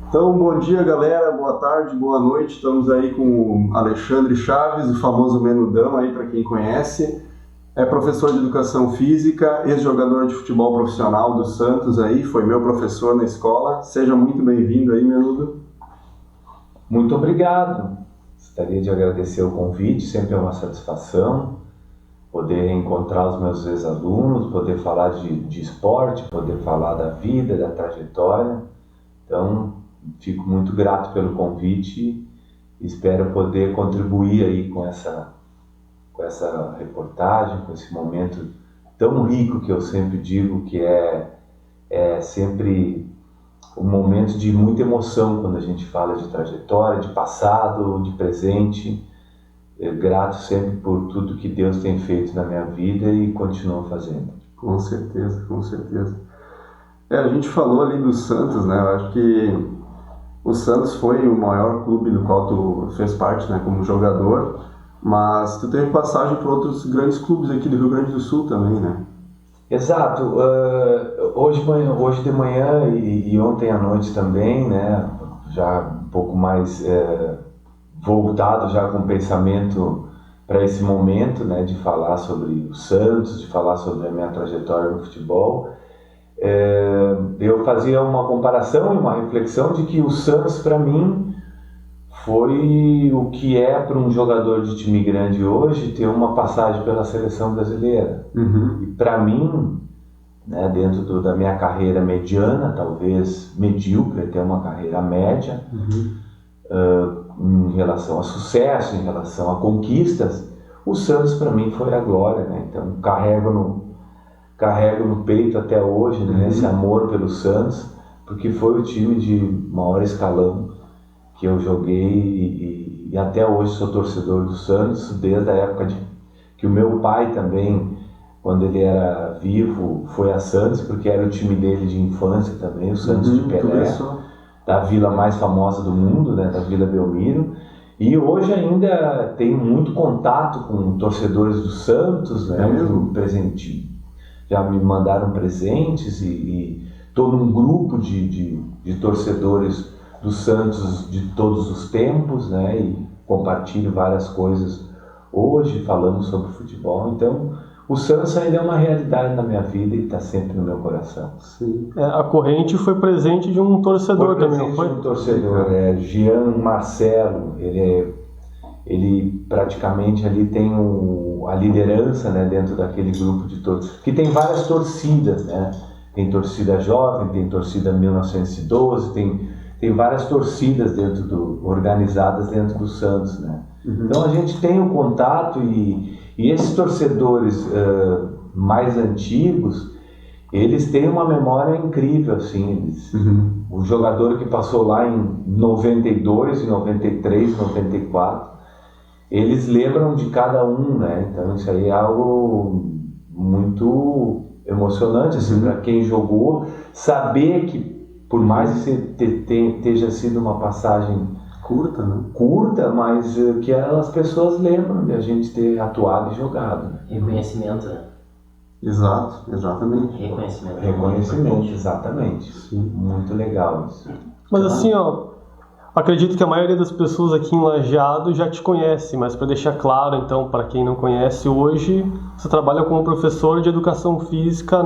Então, bom dia, galera, boa tarde, boa noite. Estamos aí com o Alexandre Chaves, o famoso Menudão aí para quem conhece. É professor de educação física, ex-jogador de futebol profissional do Santos aí, foi meu professor na escola. Seja muito bem-vindo aí, Menudo. Muito obrigado. Gostaria de agradecer o convite, sempre é uma satisfação poder encontrar os meus ex-alunos, poder falar de esporte, poder falar da vida, da trajetória. Então, fico muito grato pelo convite e espero poder contribuir aí com essa reportagem, com esse momento tão rico que eu sempre digo que é sempre um momento de muita emoção quando a gente fala de trajetória, de passado, de presente. Eu grato sempre por tudo que Deus tem feito na minha vida e continua fazendo. Com certeza, com certeza. A gente falou ali do Santos, né? Eu acho que o Santos foi o maior clube do qual tu fez parte, né, como jogador, mas tu teve passagem por outros grandes clubes aqui do Rio Grande do Sul também, né? Exato. Hoje de manhã e ontem à noite também, né? Já um pouco mais voltado já com o pensamento para esse momento, né? De falar sobre o Santos, de falar sobre a minha trajetória no futebol. Eu fazia uma comparação e uma reflexão de que o Santos para mim foi o que é para um jogador de time grande hoje ter uma passagem pela seleção brasileira. Uhum. E para mim, né, dentro da minha carreira mediana, talvez medíocre, até uma carreira média, em relação a sucesso, em relação a conquistas, o Santos para mim foi a glória, né? Então carrego no peito até hoje, né, esse amor pelo Santos, porque foi o time de maior escalão que eu joguei e até hoje sou torcedor do Santos, desde a época que o meu pai também, quando ele era vivo, foi a Santos, porque era o time dele de infância também, o Santos de Pelé, da vila mais famosa do mundo, né, da Vila Belmiro. E hoje ainda tenho muito contato com torcedores do Santos, né, presente. Já me mandaram presentes e estou num grupo de torcedores do Santos de todos os tempos, né? E compartilho várias coisas hoje, falando sobre futebol. Então, o Santos ainda é uma realidade na minha vida e está sempre no meu coração. Sim. A corrente foi presente de um torcedor também, não foi? De um torcedor, Jean Marcelo, ele praticamente ali tem a liderança, né, dentro daquele grupo de todos, que tem várias torcidas, né? Tem torcida jovem, tem torcida 1912, tem várias torcidas organizadas dentro do Santos, né? Então a gente tem um contato e esses torcedores mais antigos, eles têm uma memória incrível, assim. O jogador que passou lá em 92, em 93, 94, eles lembram de cada um, né? Então isso aí é algo muito emocionante, assim, para quem jogou, saber que por mais que tenha sido uma passagem curta, né? Curta, mas que as pessoas lembram de a gente ter atuado e jogado. Né? Reconhecimento, né? Exato, exatamente. Reconhecimento, exatamente. Sim. Muito legal isso. Mas assim, acredito que a maioria das pessoas aqui em Lajeado já te conhece, mas para deixar claro, então, para quem não conhece, hoje você trabalha como professor de educação física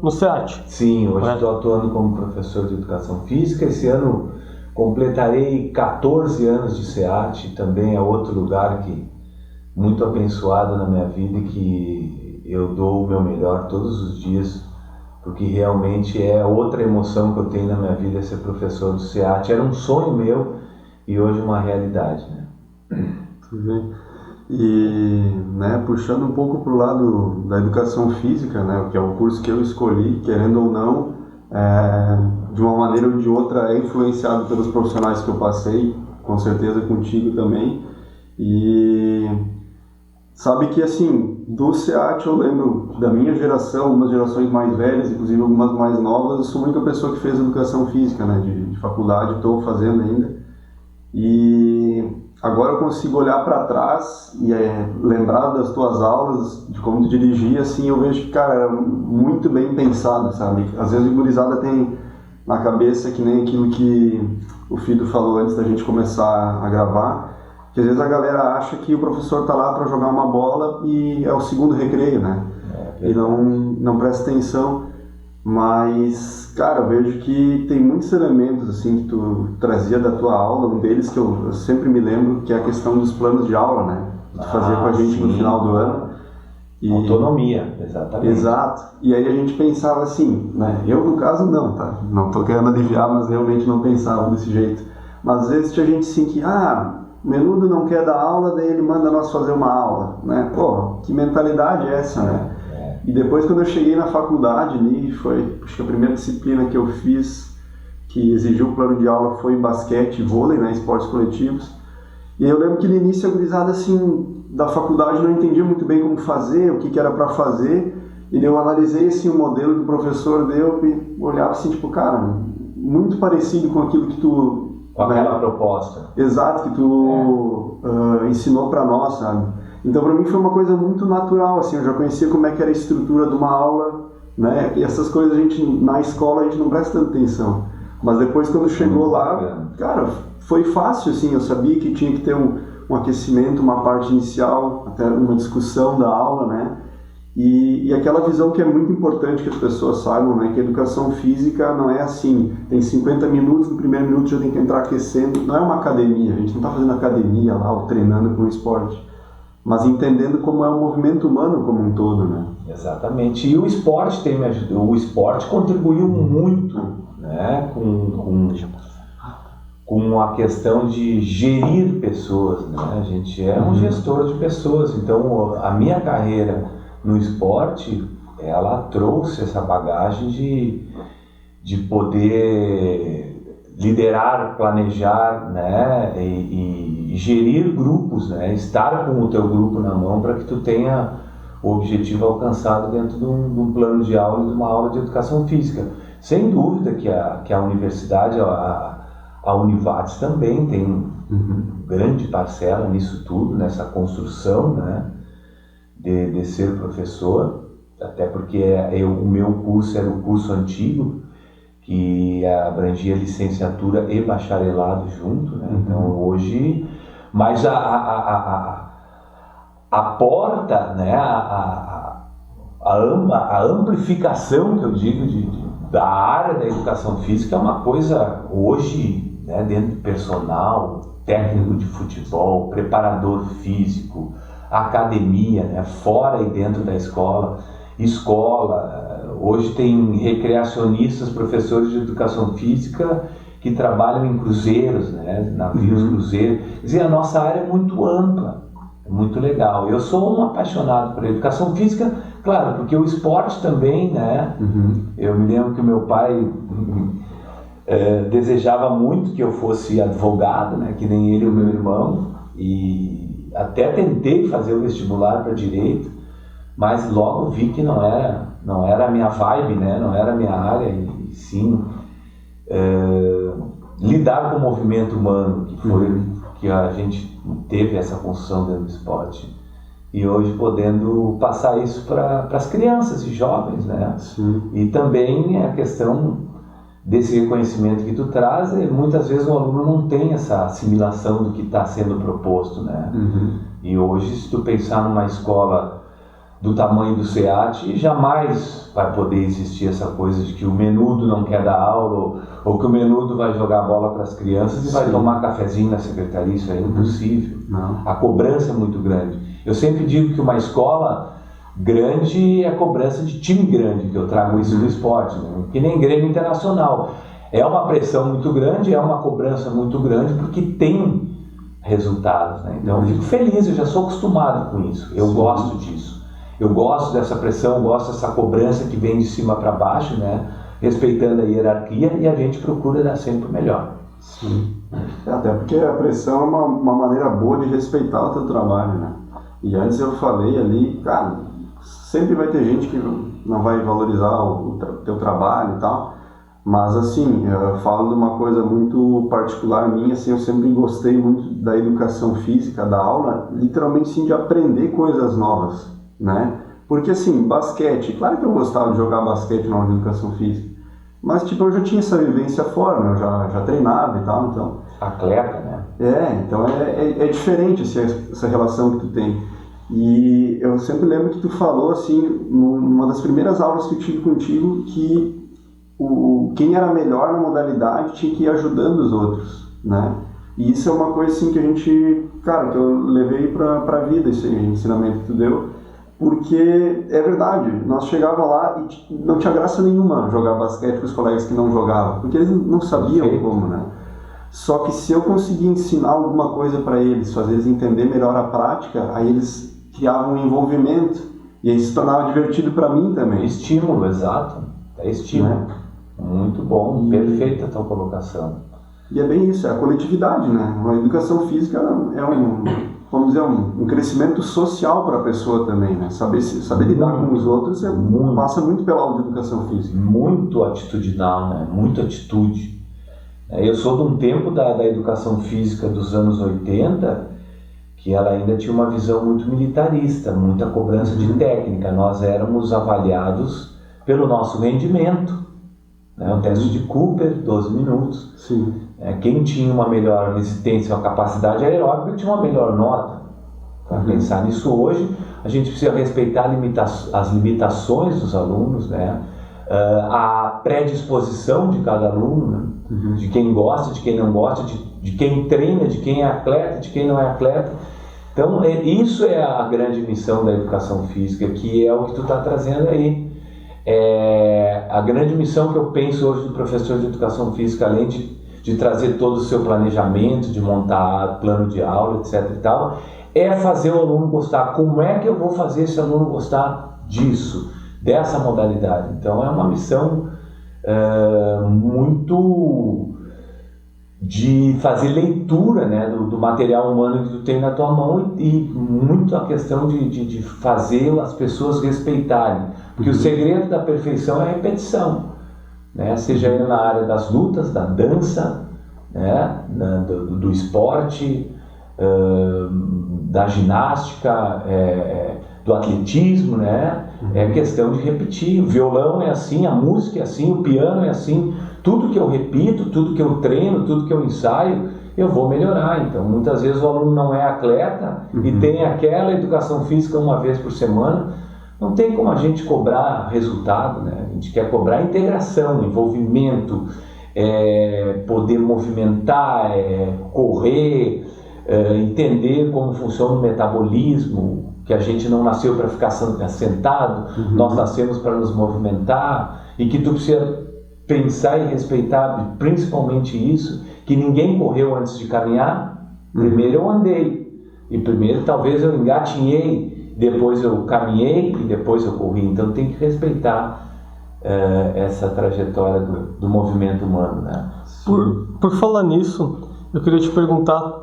no SEAT. Sim, hoje estou atuando como professor de educação física. Esse ano completarei 14 anos de SEAT, também é outro lugar que muito abençoado na minha vida e que eu dou o meu melhor todos os dias, porque realmente é outra emoção que eu tenho na minha vida, ser professor do SEAT. Era um sonho meu e hoje uma realidade, né? Tudo bem. E, né, puxando um pouco para o lado da educação física, né, que é o curso que eu escolhi, querendo ou não, de uma maneira ou de outra é influenciado pelos profissionais que eu passei, com certeza contigo também. E sabe que, assim, do SEAT eu lembro da minha geração, algumas gerações mais velhas, inclusive algumas mais novas, eu sou a única pessoa que fez educação física, né, de faculdade, estou fazendo ainda. E agora eu consigo olhar para trás e lembrar das tuas aulas, de como tu dirigia, assim, eu vejo que, cara, era muito bem pensado, sabe? Às vezes a gurizada tem na cabeça, que nem aquilo que o Fido falou antes da gente começar a gravar, que às vezes a galera acha que o professor tá lá para jogar uma bola e é o segundo recreio, né? E não presta atenção. Mas, cara, eu vejo que tem muitos elementos assim que tu trazia da tua aula, um deles que eu sempre me lembro, que é a questão dos planos de aula, né? Que tu fazia com a gente no final do ano. E... autonomia, exatamente. Exato. E aí a gente pensava assim, né? Eu, no caso, não, tá? Não tô querendo aliviar, mas realmente não pensava desse jeito. Mas às vezes tinha gente assim que, o Menudo não quer dar aula, daí ele manda nós fazer uma aula, né? Pô, que mentalidade é essa, né? E depois, quando eu cheguei na faculdade, foi, acho que a primeira disciplina que eu fiz que exigiu o plano de aula foi basquete e vôlei, né, esportes coletivos. E eu lembro que no início a gurizada, assim, da faculdade não entendia muito bem como fazer, o que era para fazer. E eu analisei, assim, o modelo que o professor deu e olhava assim, tipo, cara, muito parecido com aquilo que tu... com aquela proposta. Exato, que tu ensinou para nós, sabe? Então, para mim foi uma coisa muito natural, assim, eu já conhecia como é que era a estrutura de uma aula, né? E essas coisas na escola a gente não presta tanta atenção. Mas depois, quando chegou lá, cara, foi fácil, assim, eu sabia que tinha que ter um aquecimento, uma parte inicial, até uma discussão da aula, né? E aquela visão que é muito importante que as pessoas saibam, né? Que a educação física não é assim, tem 50 minutos, no primeiro minuto já tem que entrar aquecendo, não é uma academia, a gente não está fazendo academia lá, ou treinando com o esporte. Mas entendendo como é o movimento humano como um todo, né? Exatamente. E o esporte tem me ajudado. O esporte contribuiu muito, né, com a questão de gerir pessoas, né? A gente é um gestor de pessoas. Então, a minha carreira no esporte, ela trouxe essa bagagem de poder liderar, planejar, né, e gerir grupos, né, estar com o teu grupo na mão para que tu tenha o objetivo alcançado dentro de um plano de aula e de uma aula de educação física. Sem dúvida que a universidade, a Univates também tem grande parcela nisso tudo, nessa construção, né, de ser professor, até porque o meu curso era o curso antigo, que abrangia licenciatura e bacharelado junto, né? Então hoje, mas a porta, né, a amplificação que eu digo da área da educação física é uma coisa hoje, né, dentro do personal, técnico de futebol, preparador físico, academia, né, fora e dentro da escola, hoje tem recreacionistas, professores de educação física que trabalham em cruzeiros, né, navios cruzeiros. Quer dizer, a nossa área é muito ampla, é muito legal. Eu sou um apaixonado por educação física, claro, porque o esporte também, né, eu me lembro que o meu pai desejava muito que eu fosse advogado, né, que nem ele e o meu irmão, e até tentei fazer o vestibular para direito, mas logo vi que não era a minha vibe, né? Não era a minha área, e sim lidar com o movimento humano, que foi que a gente teve essa construção dentro do esporte. E hoje podendo passar isso para as crianças e jovens, né? Sim. E também a questão desse reconhecimento que tu traz, muitas vezes o aluno não tem essa assimilação do que está sendo proposto, né? E hoje, se tu pensar numa escola do tamanho do SEAT, jamais vai poder existir essa coisa de que o Menudo não quer dar aula, ou que o Menudo vai jogar bola para as crianças e vai tomar cafezinho na secretaria. Isso é impossível. A cobrança é muito grande. Eu sempre digo que uma escola grande é a cobrança de time grande, que eu trago isso do esporte, né? Que nem Grêmio Internacional. É uma pressão muito grande, é uma cobrança muito grande, porque tem resultados, né? Então eu fico feliz, eu já sou acostumado com isso, eu gosto disso. Eu gosto dessa pressão, gosto dessa cobrança que vem de cima para baixo, né? Respeitando a hierarquia, e a gente procura dar sempre o melhor. Sim. Até porque a pressão é uma maneira boa de respeitar o teu trabalho, né? E antes eu falei ali, cara, sempre vai ter gente que não vai valorizar o teu trabalho e tal, mas assim, eu falo de uma coisa muito particular minha, assim, eu sempre gostei muito da educação física, da aula, literalmente sim, de aprender coisas novas, né? Porque assim, basquete, claro que eu gostava de jogar basquete na aula de educação física, Mas, tipo, eu já tinha essa vivência fora, né? Eu já treinava e tal, então... Atleta, né? Então é diferente assim, essa relação que tu tem. E eu sempre lembro que tu falou, assim, numa das primeiras aulas que eu tive contigo, que quem era melhor na modalidade tinha que ir ajudando os outros, né? E isso é uma coisa, assim, que a gente... Cara, que eu levei pra vida, esse ensinamento que tu deu. Porque é verdade, nós chegávamos lá e não tinha graça nenhuma jogar basquete com os colegas que não jogavam, porque eles não sabiam como, né? Só que se eu conseguir ensinar alguma coisa para eles, fazer eles entender melhor a prática, aí eles criavam um envolvimento e aí se tornava divertido para mim também. Estímulo, exato. É estímulo. Né? Muito bom, perfeita a tua colocação. E é bem isso, é a coletividade, né? A educação física é vamos dizer, um crescimento social para a pessoa também, né? Saber lidar com os outros passa muito pela aula de educação física. Muito atitudinal, né? Muito atitude. Eu sou de um tempo da educação física dos anos 80, que ela ainda tinha uma visão muito militarista, muita cobrança de técnica. Nós éramos avaliados pelo nosso rendimento, né? O teste de Cooper, 12 minutos. Sim. Quem tinha uma melhor resistência, uma capacidade aeróbica, tinha uma melhor nota. Para pensar nisso hoje, a gente precisa respeitar as limitações dos alunos, né? A predisposição de cada aluno, né? De quem gosta, de quem não gosta, de quem treina, de quem é atleta, de quem não é atleta. Então, isso é a grande missão da educação física, que é o que tu está trazendo aí. A grande missão que eu penso hoje do professor de educação física, além de trazer todo o seu planejamento, de montar plano de aula, etc. e tal, é fazer o aluno gostar. Como é que eu vou fazer esse aluno gostar disso, dessa modalidade? Então é uma missão muito de fazer leitura, né, do material humano que tu tem na tua mão e muito a questão de fazer as pessoas respeitarem. Porque o segredo da perfeição é a repetição. Né? Seja ele na área das lutas, da dança, né? do esporte, da ginástica, do atletismo, né? É questão de repetir. O violão é assim, a música é assim, o piano é assim. Tudo que eu repito, tudo que eu treino, tudo que eu ensaio, eu vou melhorar. Então, muitas vezes o aluno não é atleta e tem aquela educação física uma vez por semana. Não tem como a gente cobrar resultado, né? A gente quer cobrar integração, envolvimento, poder movimentar, correr, entender como funciona o metabolismo, que a gente não nasceu para ficar sentado, nós nascemos para nos movimentar, e que tu precisa pensar e respeitar principalmente isso, que ninguém correu antes de caminhar. Primeiro eu andei, e primeiro talvez eu engatinhei, depois eu caminhei e depois eu corri. Então tem que respeitar essa trajetória do movimento humano, né? Por falar nisso, eu queria te perguntar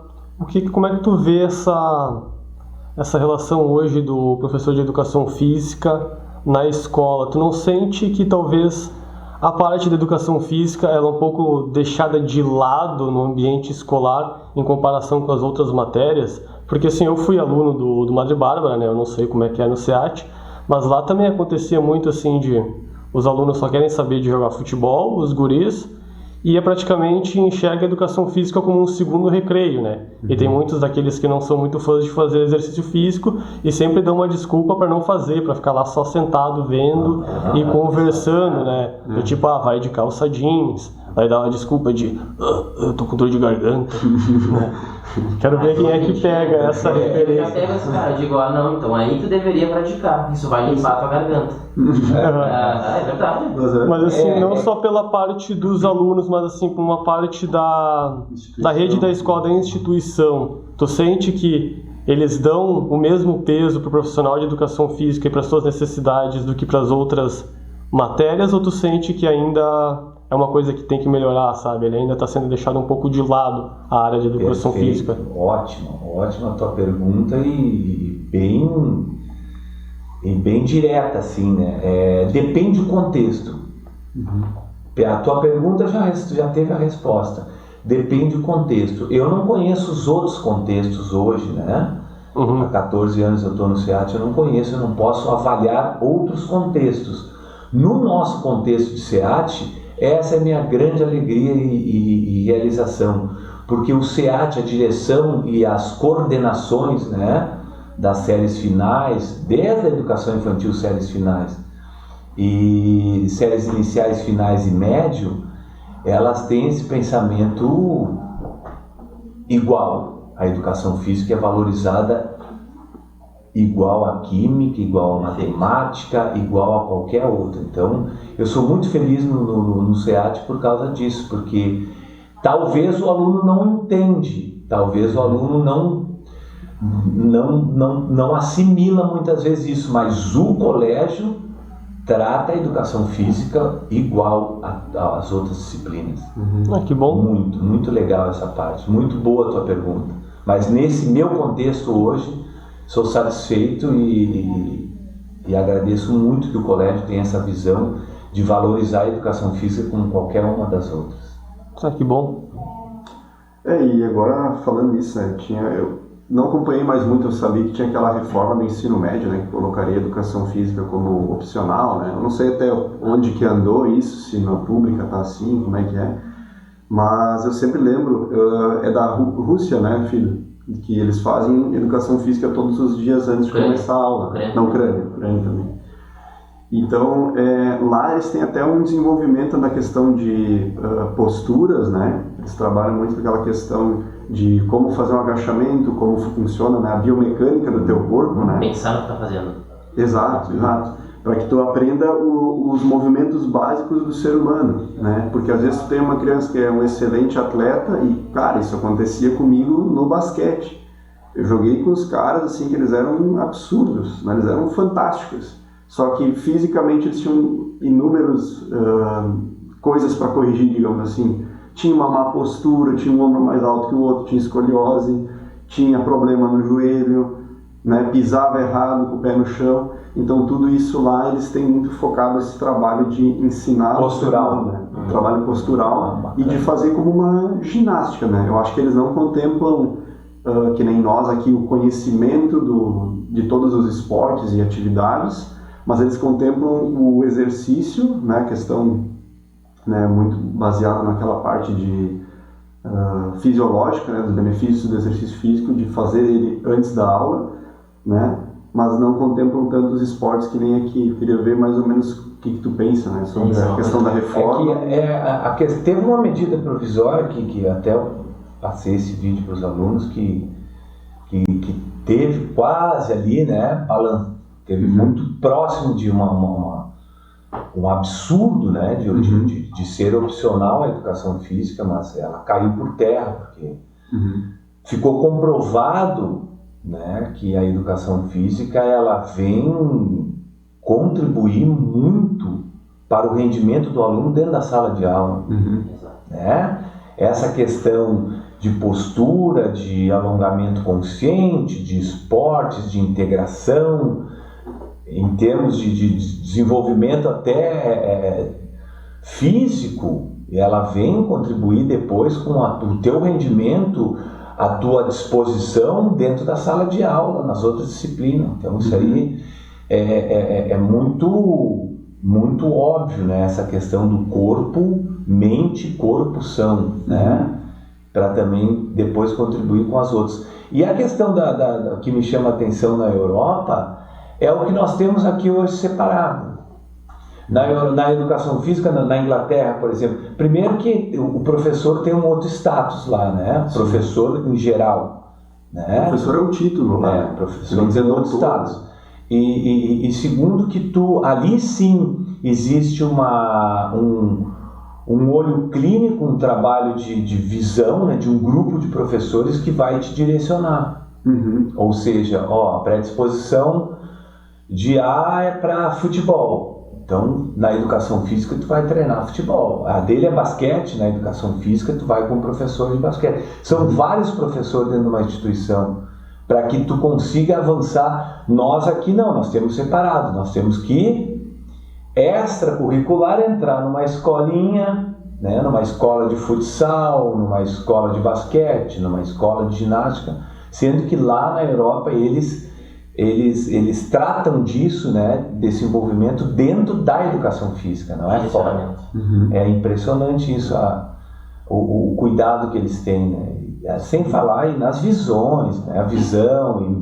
como é que tu vê essa relação hoje do professor de educação física na escola. Tu não sente que talvez a parte da educação física ela é um pouco deixada de lado no ambiente escolar em comparação com as outras matérias? Porque assim, eu fui aluno do Madre Bárbara, né? Eu não sei como é que é no SEAT, mas lá também acontecia muito assim os alunos só querem saber de jogar futebol, os guris, e praticamente enxerga a educação física como um segundo recreio, né? E tem muitos daqueles que não são muito fãs de fazer exercício físico e sempre dão uma desculpa para não fazer, para ficar lá só sentado vendo e conversando, né? Tipo, vai de calça jeans, aí dá uma desculpa de eu tô com dor de garganta, né? Quero ver quem é que pega essa referência. Eu já pego esse cara, digo, não, então aí tu deveria praticar, isso vai limpar a tua garganta. É verdade. Mas assim, não só pela parte dos alunos, mas assim, por uma parte da rede da escola, da instituição. Tu sente que eles dão o mesmo peso para o profissional de educação física e para as suas necessidades do que para as outras matérias, ou tu sente que ainda é uma coisa que tem que melhorar, sabe? Ele ainda está sendo deixado um pouco de lado, a área de educação física. Ótima a tua pergunta e bem direta, assim, né? Depende do contexto. A tua pergunta já teve a resposta. Depende do contexto. Eu não conheço os outros contextos hoje, né? Há 14 anos eu estou no SEAT, eu não conheço, eu não posso avaliar outros contextos. No nosso contexto de SEAT, essa é a minha grande alegria e realização, porque o SEAT, a direção e as coordenações, né, das séries finais, desde a educação infantil, séries finais, e séries iniciais, finais e médio, elas têm esse pensamento igual. A educação física é valorizada igual a química, igual a matemática, igual a qualquer outra. Então, eu sou muito feliz no SEAT por causa disso, porque talvez o aluno não entende, talvez o aluno não assimila muitas vezes isso, mas o colégio trata a educação física igual às outras disciplinas. Que bom. Muito, muito legal essa parte, muito boa a tua pergunta. Mas nesse meu contexto hoje, sou satisfeito e agradeço muito que o colégio tenha essa visão de valorizar a educação física como qualquer uma das outras. Que bom. E agora falando nisso, né, eu não acompanhei mais muito, eu sabia que tinha aquela reforma do ensino médio, né, que colocaria a educação física como opcional, né, eu não sei até onde que andou isso, se na pública tá assim, como é que é, mas eu sempre lembro, é da Rússia, né, filho, que eles fazem educação física todos os dias antes de começar a aula, na Ucrânia também. Então, lá eles têm até um desenvolvimento na questão de posturas, né? Eles trabalham muito com aquela questão de como fazer um agachamento, como funciona, né, a biomecânica do teu corpo, né? Pensar no que tá fazendo. Exato. Para que tu aprenda os movimentos básicos do ser humano, né? Porque às vezes tu tem uma criança que é um excelente atleta e, cara, isso acontecia comigo no basquete. Eu joguei com os caras, assim, que eles eram absurdos, né? Eles eram fantásticos. Só que fisicamente eles tinham inúmeras coisas para corrigir, digamos assim. Tinha uma má postura, tinha um ombro mais alto que o outro, tinha escoliose, tinha problema no joelho, né? Pisava errado com o pé no chão. Então tudo isso lá eles têm muito focado esse trabalho de ensinar postural, né? Um trabalho postural e de fazer como uma ginástica, né? Eu acho que eles não contemplam que nem nós aqui o conhecimento de todos os esportes e atividades, mas eles contemplam o exercício, né, a questão, né, muito baseada naquela parte de fisiológica, né, dos benefícios do exercício físico, de fazer ele antes da aula, né, mas não contemplam tantos esportes que nem aqui. Eu queria ver mais ou menos o que tu pensa, né, sobre a questão da reforma. Teve uma medida provisória que até eu passei esse vídeo para os alunos que teve quase ali, né, teve muito próximo de um absurdo, né, de ser opcional a educação física, mas ela caiu por terra, porque ficou comprovado, né, que a educação física ela vem contribuir muito para o rendimento do aluno dentro da sala de aula. Né? Essa questão de postura, de alongamento consciente, de esportes, de integração, em termos de desenvolvimento até físico, ela vem contribuir depois com o teu rendimento, a tua disposição dentro da sala de aula, nas outras disciplinas. Então isso aí é muito, muito óbvio, né? Essa questão do corpo, mente, corpo são, né? Para também depois contribuir com as outras. E a questão que me chama a atenção na Europa é o que nós temos aqui hoje separado. Na educação física, na Inglaterra, por exemplo, primeiro que o professor tem um outro status lá, né? Sim. Professor em geral. Né? O professor é o título, né? Professor tem outro status. E segundo que ali sim existe um olho clínico, um trabalho de visão, né? De um grupo de professores que vai te direcionar. Ou seja, a predisposição de A é para futebol. Então, na educação física, tu vai treinar futebol. A dele é basquete, na educação física, tu vai com um professor de basquete. São vários professores dentro de uma instituição para que tu consiga avançar. Nós aqui não, nós temos separado. Nós temos que, extracurricular, entrar numa escolinha, né, numa escola de futsal, numa escola de basquete, numa escola de ginástica, sendo que lá na Europa eles eles tratam disso, né, desse envolvimento dentro da educação física, não é fora. É impressionante isso, o cuidado que eles têm, né? Sem falar aí nas visões, né? A visão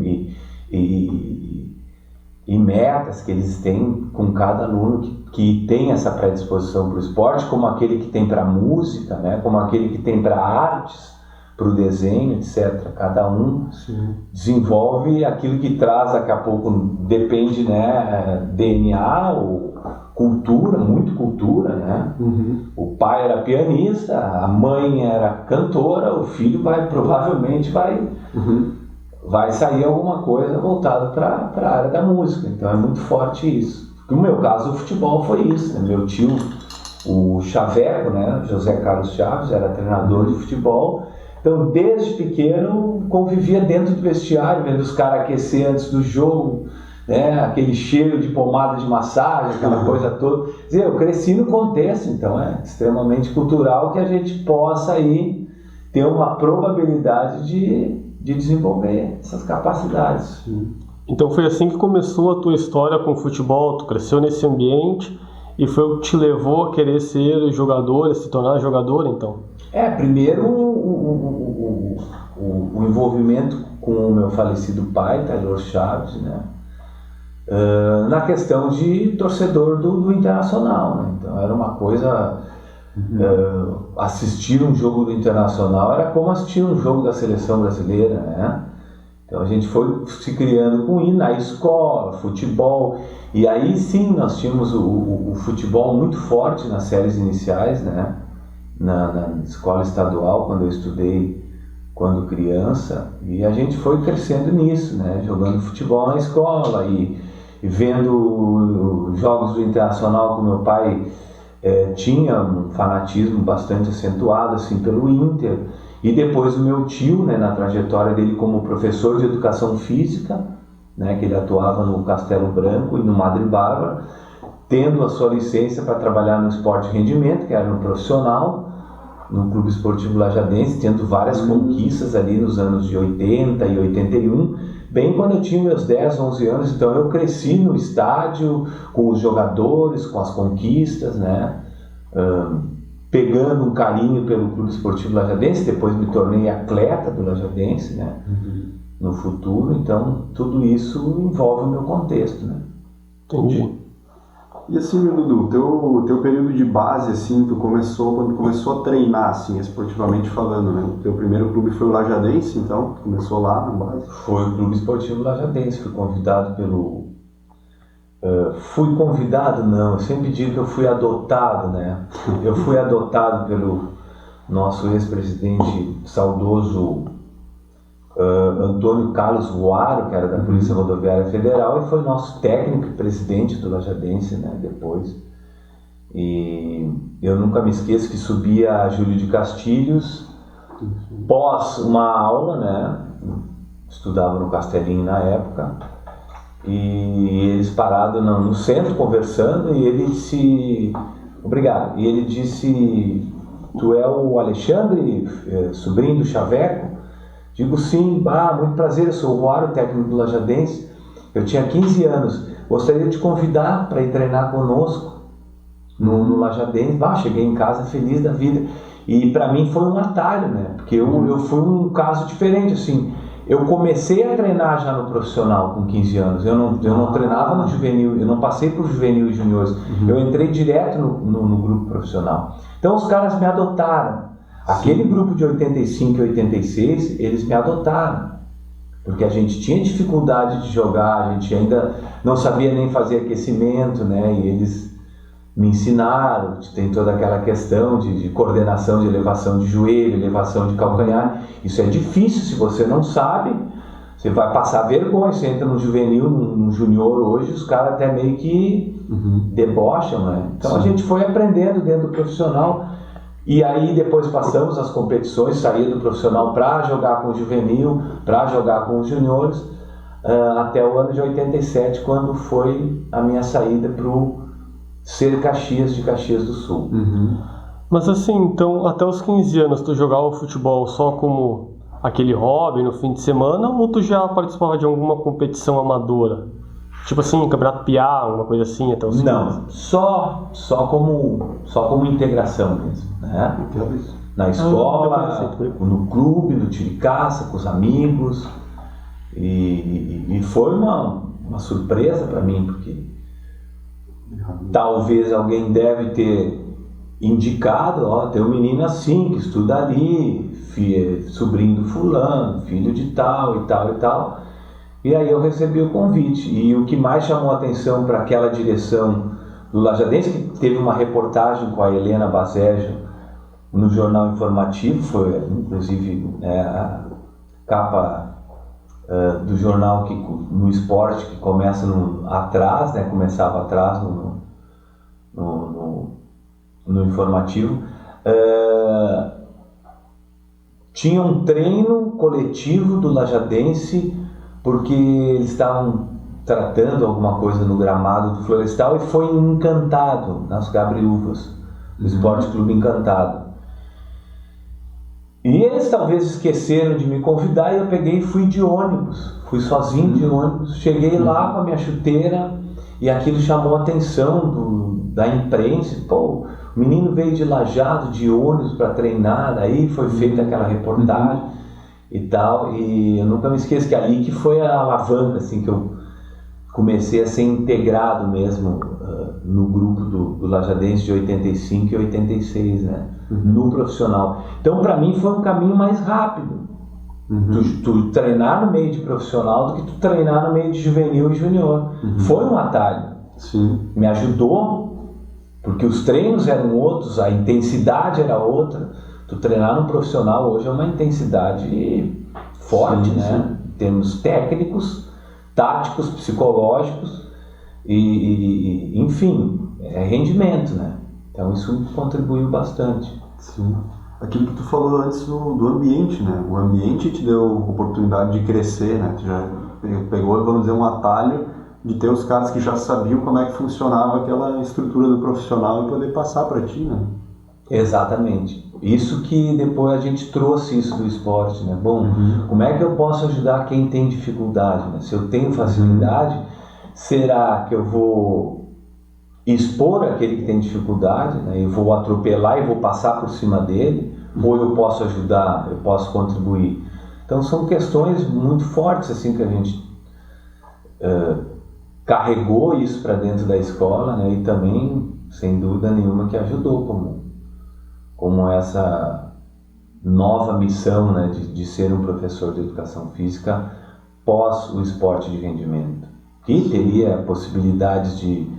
e metas que eles têm com cada aluno que tem essa predisposição para o esporte, como aquele que tem para a música, né? Como aquele que tem para artes, para o desenho, etc. Cada um desenvolve aquilo que traz, daqui a pouco, depende, né, DNA ou cultura, muito cultura, né? O pai era pianista, a mãe era cantora, o filho provavelmente vai sair alguma coisa voltada para a área da música. Então é muito forte isso. No meu caso, o futebol foi isso, né? Meu tio, o Chaveco, né, José Carlos Chaves, era treinador de futebol. Então, desde pequeno, convivia dentro do vestiário, vendo os caras aquecer antes do jogo, né? Aquele cheiro de pomada de massagem, aquela coisa toda. Quer dizer, eu cresci no contexto, então é extremamente cultural que a gente possa aí ter uma probabilidade de desenvolver essas capacidades. Então foi assim que começou a tua história com o futebol, tu cresceu nesse ambiente e foi o que te levou a querer ser jogador, a se tornar jogador, então? Primeiro o envolvimento com o meu falecido pai, Taylor Chaves, né? Na questão de torcedor do Internacional, né? Então era uma coisa, assistir um jogo do Internacional era como assistir um jogo da seleção brasileira, né? Então a gente foi se criando com isso na escola, futebol, e aí sim nós tínhamos o futebol muito forte nas séries iniciais, né? Na escola estadual, quando eu estudei quando criança, e a gente foi crescendo nisso, né? Jogando futebol na escola e vendo jogos do Internacional com meu pai. Tinha um fanatismo bastante acentuado assim, pelo Inter, e depois o meu tio, né, na trajetória dele como professor de educação física, né, que ele atuava no Castelo Branco e no Madre Bárbara, tendo a sua licença para trabalhar no esporte de rendimento, que era no profissional, no Clube Esportivo Lajadense, tendo várias conquistas ali nos anos de 80 e 81, bem quando eu tinha meus 10, 11 anos. Então eu cresci no estádio, com os jogadores, com as conquistas, né? Pegando um carinho pelo Clube Esportivo Lajadense, depois me tornei atleta do Lajadense, né? No futuro. Então tudo isso envolve o meu contexto, né? Entendi. E assim, meu Dudu, teu período de base, assim, quando começou a treinar, assim, esportivamente falando, né? O teu primeiro clube foi o Lajadense, então, começou lá na base? Foi o Clube Esportivo Lajadense, fui convidado pelo... fui convidado, não, eu sempre digo que eu fui adotado, né? Eu fui adotado pelo nosso ex-presidente saudoso Antônio Carlos Voaro, que era da Polícia Rodoviária Federal, e foi nosso técnico e presidente do Lajadense, né, depois. E eu nunca me esqueço que subia a Júlio de Castilhos, pós uma aula, né, estudava no Castelinho na época, e eles pararam no centro conversando, e ele disse, obrigado, e ele disse, tu é o Alexandre, sobrinho do Chaveco? Digo sim, muito prazer, eu sou o Voaro, técnico do Lajadense, eu tinha 15 anos, gostaria de te convidar para ir treinar conosco no Lajadense. Cheguei em casa feliz da vida, e para mim foi um atalho, né? Porque eu fui um caso diferente, assim, eu comecei a treinar já no profissional com 15 anos, eu não treinava no juvenil, eu não passei por juvenil e juniores, eu entrei direto no grupo profissional, então os caras me adotaram. Aquele grupo de 85 e 86, eles me adotaram, porque a gente tinha dificuldade de jogar, a gente ainda não sabia nem fazer aquecimento, né? E eles me ensinaram, tem toda aquela questão de coordenação, de elevação de joelho, elevação de calcanhar. Isso é difícil, se você não sabe, você vai passar vergonha. Você entra no juvenil, no junior hoje, os caras até meio que debocham, né? Então a gente foi aprendendo dentro do profissional. E aí depois passamos as competições, saía do profissional para jogar com o juvenil, para jogar com os juniores, até o ano de 87, quando foi a minha saída para o Ser Caxias de Caxias do Sul. Mas assim, então até os 15 anos tu jogava futebol só como aquele hobby no fim de semana, ou tu já participava de alguma competição amadora? Tipo assim, campeonato PIA, alguma coisa assim, até os Não, só como integração mesmo, né? Na escola, no clube, no tiro de caça, com os amigos. E foi uma surpresa para mim, porque talvez alguém deve ter indicado, ó, tem um menino assim que estuda ali, sobrinho do fulano, filho de tal e tal e tal. E aí eu recebi o convite, e o que mais chamou a atenção para aquela direção do Lajadense, que teve uma reportagem com a Helena Basejo no Jornal Informativo, foi inclusive a capa do jornal no esporte, que começa atrás, né, começava atrás no informativo. Tinha um treino coletivo do Lajadense, porque eles estavam tratando alguma coisa no gramado do Florestal, e foi em Encantado, nas Gabriúvas, do Esporte Clube Encantado. E eles talvez esqueceram de me convidar, e eu peguei e fui de ônibus, fui sozinho de ônibus, cheguei lá com a minha chuteira, e aquilo chamou a atenção da imprensa. Pô, o menino veio de Lajeado de ônibus para treinar, daí foi feita aquela reportagem e tal, e eu nunca me esqueço que ali que foi a alavanca, assim, que eu comecei a ser integrado mesmo no grupo do Lajadense de 85 e 86, né, no profissional. Então, para mim, foi um caminho mais rápido, tu treinar no meio de profissional do que tu treinar no meio de juvenil e junior. Foi um atalho. Sim. Me ajudou, porque os treinos eram outros, a intensidade era outra. Tu treinar no profissional hoje é uma intensidade forte, sim, né? Em termos técnicos, táticos, psicológicos e enfim, é rendimento, né? Então isso contribuiu bastante. Sim. Aquilo que tu falou antes do ambiente, né? O ambiente te deu oportunidade de crescer, né? Tu já pegou, vamos dizer, um atalho de ter os caras que já sabiam como é que funcionava aquela estrutura do profissional e poder passar para ti, né? Exatamente. Isso que depois a gente trouxe isso do esporte, né? Bom, como é que eu posso ajudar quem tem dificuldade, né? Se eu tenho facilidade, será que eu vou expor aquele que tem dificuldade, né? Eu vou atropelar e vou passar por cima dele? Ou eu posso ajudar, eu posso contribuir? Então são questões muito fortes, assim, que a gente carregou isso para dentro da escola, né? E também, sem dúvida nenhuma, que ajudou como essa nova missão, né, de ser um professor de educação física pós o esporte de rendimento. E teria possibilidades de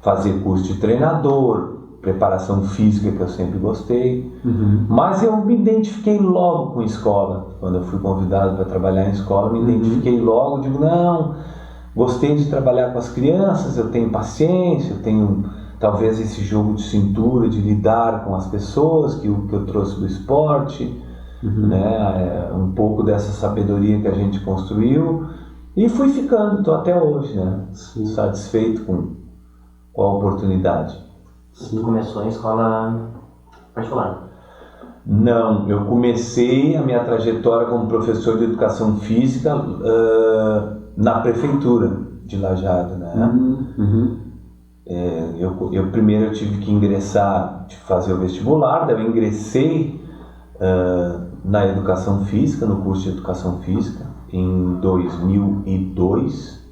fazer curso de treinador, preparação física, que eu sempre gostei, mas eu me identifiquei logo com escola. Quando eu fui convidado para trabalhar em escola, me identifiquei logo, digo, não, gostei de trabalhar com as crianças, eu tenho paciência, eu tenho talvez esse jogo de cintura, de lidar com as pessoas, que eu trouxe do esporte, né? Um pouco dessa sabedoria que a gente construiu, e fui ficando, estou até hoje, né? Satisfeito com a oportunidade. Você começou em escola particular? Não, eu comecei a minha trajetória como professor de educação física na prefeitura de Lajeado, né? Eu primeiro tive que ingressar, fazer o vestibular, daí eu ingressei na educação física, no curso de educação física, em 2002.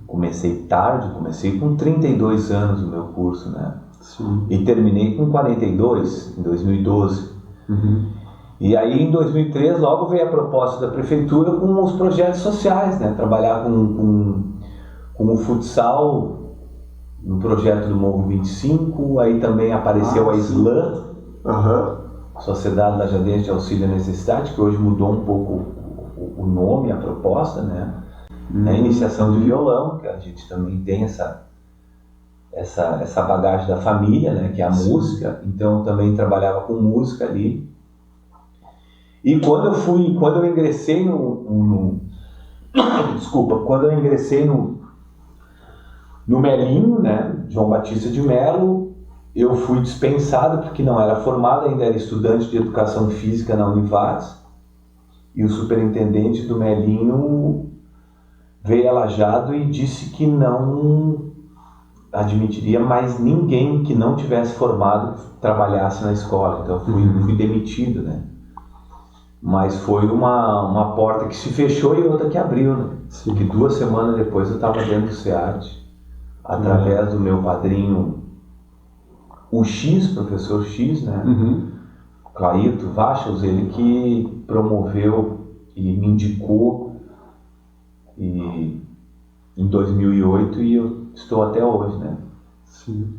Comecei tarde, comecei com 32 anos o meu curso, né? Sim. E terminei com 42, em 2012. E aí em 2003 logo veio a proposta da prefeitura com os projetos sociais, né? Trabalhar com o futsal no projeto do Morro 25, aí também apareceu a SLAM, Sociedade Lajadense de Auxílio à Necessidade, que hoje mudou um pouco o nome, a proposta, né? A iniciação de violão, que a gente também tem essa bagagem da família, né? Que é a música, então eu também trabalhava com música ali. E quando eu ingressei quando eu ingressei no Melinho, né, João Batista de Melo, eu fui dispensado porque não era formado, ainda era estudante de educação física na Univates. E o superintendente do Melinho veio a Lajeado e disse que não admitiria mais ninguém que não tivesse formado que trabalhasse na escola. Então fui demitido, né? Mas foi uma porta que se fechou e outra que abriu, né? Sim. Que 2 semanas depois eu estava dentro do SEAD, através do meu padrinho, o X, professor X, né? Claito Vachels, ele que promoveu e me indicou em 2008 e eu estou até hoje, né? Sim.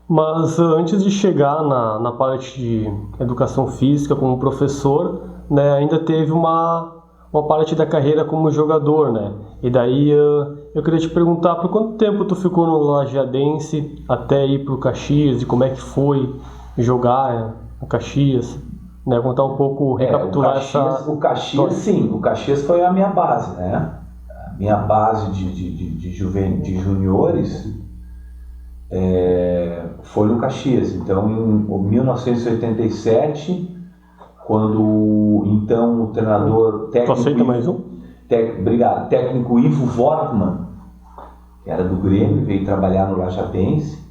Mas antes de chegar na parte de educação física como professor, né, ainda teve uma parte da carreira como jogador, né? E daí eu queria te perguntar por quanto tempo tu ficou no Lajeadense até ir pro Caxias e como é que foi jogar no Caxias, né? Contar um pouco, recapitular o Caxias, sim, o Caxias foi a minha base, né? A minha base de juniores foi no Caxias. Então, em 1987, quando então o treinador técnico... Aceita mais um? Obrigado. Técnico Ivo Wortmann, que era do Grêmio, veio trabalhar no Lajadense,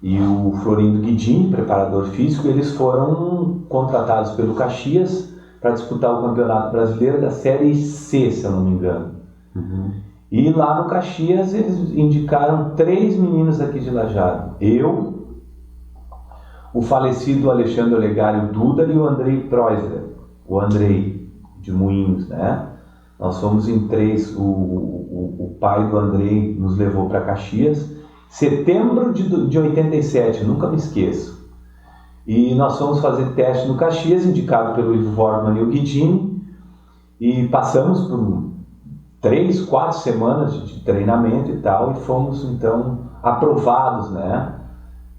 e o Florindo Guidini, preparador físico, eles foram contratados pelo Caxias para disputar o Campeonato Brasileiro da Série C, se eu não me engano. E lá no Caxias eles indicaram 3 meninos aqui de Lajeado. Eu, o falecido Alexandre Olegário Duda e o Andrei Preusler, o Andrei de Moinhos, né? Nós fomos em 3, o pai do Andrei nos levou para Caxias, setembro de 87, nunca me esqueço. E nós fomos fazer teste no Caxias, indicado pelo Ivo Wortmann e o Guidini, e passamos por 3, 4 semanas de treinamento e tal, e fomos então aprovados, né,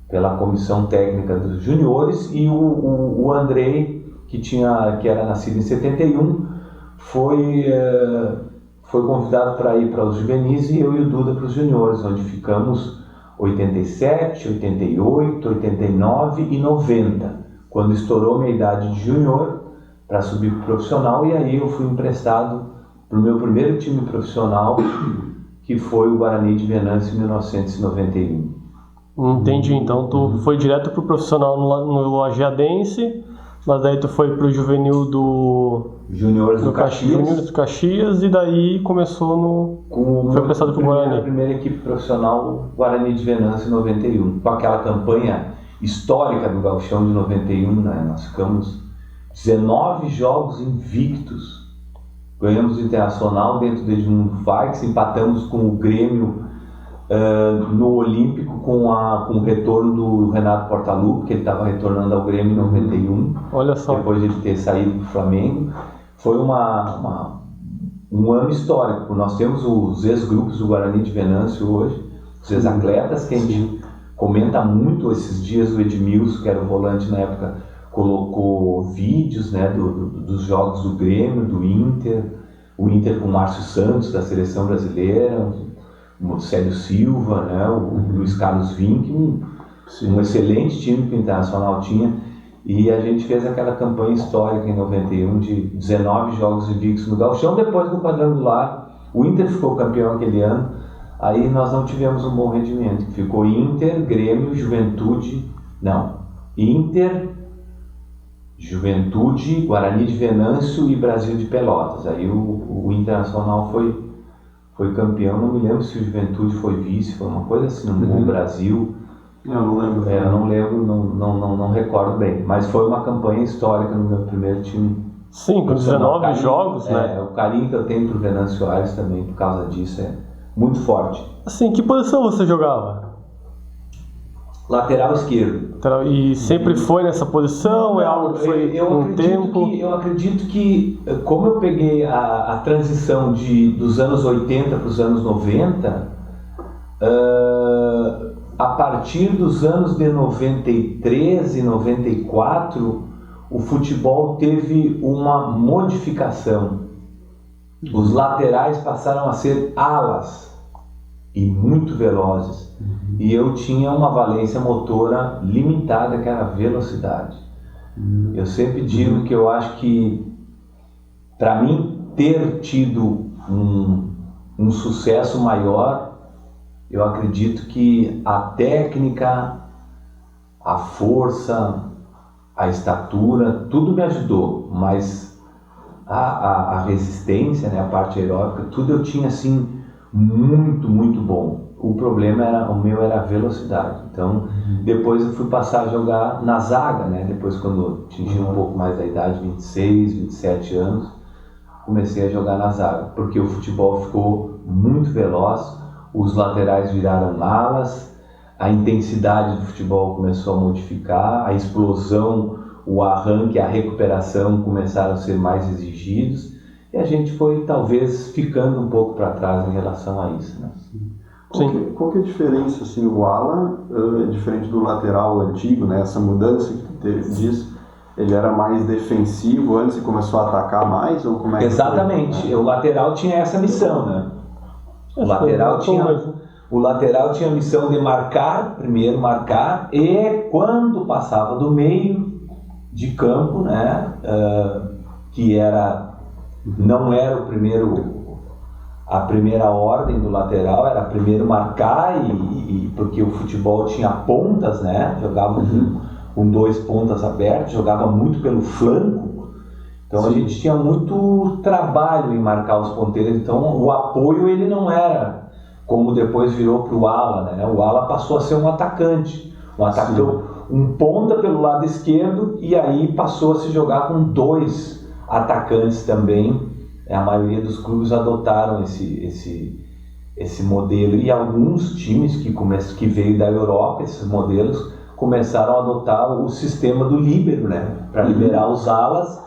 pela comissão técnica dos juniores, e o Andrei, que era nascido em 71, foi convidado para ir para os juvenis e eu e o Duda para os juniores, onde ficamos 87, 88, 89 e 90, quando estourou minha idade de junior para subir para o profissional, e aí eu fui emprestado para o meu primeiro time profissional, que foi o Guarani de Venâncio em 1991. Entendi, então tu foi direto pro profissional no Lajeadense, mas daí tu foi pro juvenil do Juniores do Caxias e daí começou foi prestado pro Guarani. A primeira equipe profissional, Guarani de Venâncio em 91, com aquela campanha histórica do Gauchão de 91, né? Nós ficamos 19 jogos invictos, ganhamos o Internacional dentro de Edmundo Faix, empatamos com o Grêmio no Olímpico com o retorno do Renato Portaluppi, que ele estava retornando ao Grêmio em 91. Olha só. Depois de ele ter saído do Flamengo. Foi um ano histórico. Nós temos os ex-grupos do Guarani de Venâncio hoje, os ex-atletas, que a gente comenta muito esses dias. O Edmilson, que era o volante na época, colocou vídeos, né, dos jogos do Grêmio, do Inter, o Inter com o Márcio Santos, da seleção brasileira, o Célio Silva, né, o Luiz Carlos Vinck, um excelente time que o Internacional tinha, e a gente fez aquela campanha histórica em 91 de 19 jogos invictos no Gauchão. Depois do quadrangular, o Inter ficou campeão aquele ano, aí nós não tivemos um bom rendimento, ficou Inter, Grêmio, Juventude, Guarani de Venâncio e Brasil de Pelotas. Aí o Internacional foi campeão, não me lembro se o Juventude foi vice, foi uma coisa assim, no Brasil. Eu não lembro. Eu não lembro, não recordo bem, mas foi uma campanha histórica no meu primeiro time. Sim, com 19 jogos, né? O carinho que eu tenho pro Venâncio Aires também, por causa disso, é muito forte. Assim, que posição você jogava? Lateral esquerdo. E sempre foi nessa posição? Não, é algo que foi com o tempo? Eu acredito que, como eu peguei a transição dos anos 80 para os anos 90, a partir dos anos de 93 e 94, o futebol teve uma modificação. Os laterais passaram a ser alas e muito velozes. E eu tinha uma valência motora limitada, que era a velocidade. Eu sempre digo que eu acho que para mim, ter tido um sucesso maior, eu acredito que a técnica, a força, a estatura, tudo me ajudou, mas a resistência, né, a parte aeróbica, tudo eu tinha assim muito, muito bom. O problema o meu era a velocidade. Então, depois eu fui passar a jogar na zaga, né? Depois, quando eu atingi um pouco mais da idade, 26, 27 anos, comecei a jogar na zaga, porque o futebol ficou muito veloz, os laterais viraram alas, a intensidade do futebol começou a modificar, a explosão, o arranque, a recuperação começaram a ser mais exigidos, e a gente foi talvez ficando um pouco para trás em relação a isso, né? Qual que é a diferença, assim, o ala é diferente do lateral antigo, né? Essa mudança que teve disso, ele era mais defensivo antes e começou a atacar mais, ou como é que Exatamente, foi? O lateral tinha essa missão, né? O lateral tinha a missão de primeiro marcar, e quando passava do meio de campo, né, que não era a primeira ordem do lateral, era primeiro marcar, porque o futebol tinha pontas, né, jogava com 2 pontas abertas, jogava muito pelo flanco, então a gente tinha muito trabalho em marcar os ponteiros, então o apoio ele não era como depois virou para o ala, né? O ala passou a ser um atacante, um ponta pelo lado esquerdo, e aí passou a se jogar com 2 atacantes também. A maioria dos clubes adotaram esse modelo, e alguns times que veio da Europa, esses modelos, começaram a adotar o sistema do líbero, né? Para liberar os alas,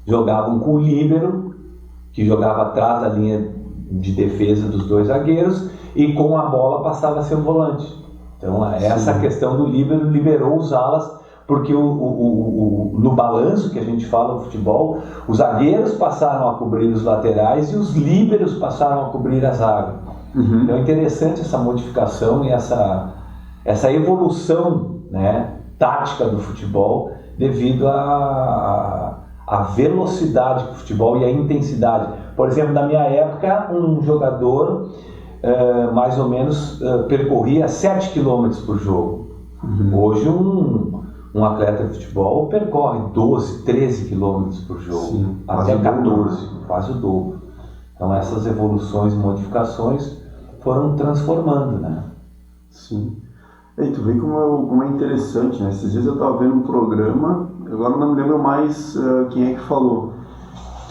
jogavam com o líbero, que jogava atrás da linha de defesa dos 2 zagueiros, e com a bola passava a ser o volante. Então essa questão do líbero liberou os alas, porque no balanço que a gente fala no futebol, os zagueiros passaram a cobrir os laterais e os líberos passaram a cobrir a zaga. Então é interessante essa modificação e essa evolução, né, tática do futebol, devido à velocidade do futebol e à intensidade. Por exemplo, na minha época, um jogador mais ou menos percorria 7 km por jogo. Hoje um atleta de futebol percorre 12, 13 km por jogo, até 14, quase o dobro. Então essas evoluções e modificações foram transformando, né? Sim. E tu vê como é interessante, né? Esses dias eu estava vendo um programa, agora não me lembro mais quem é que falou,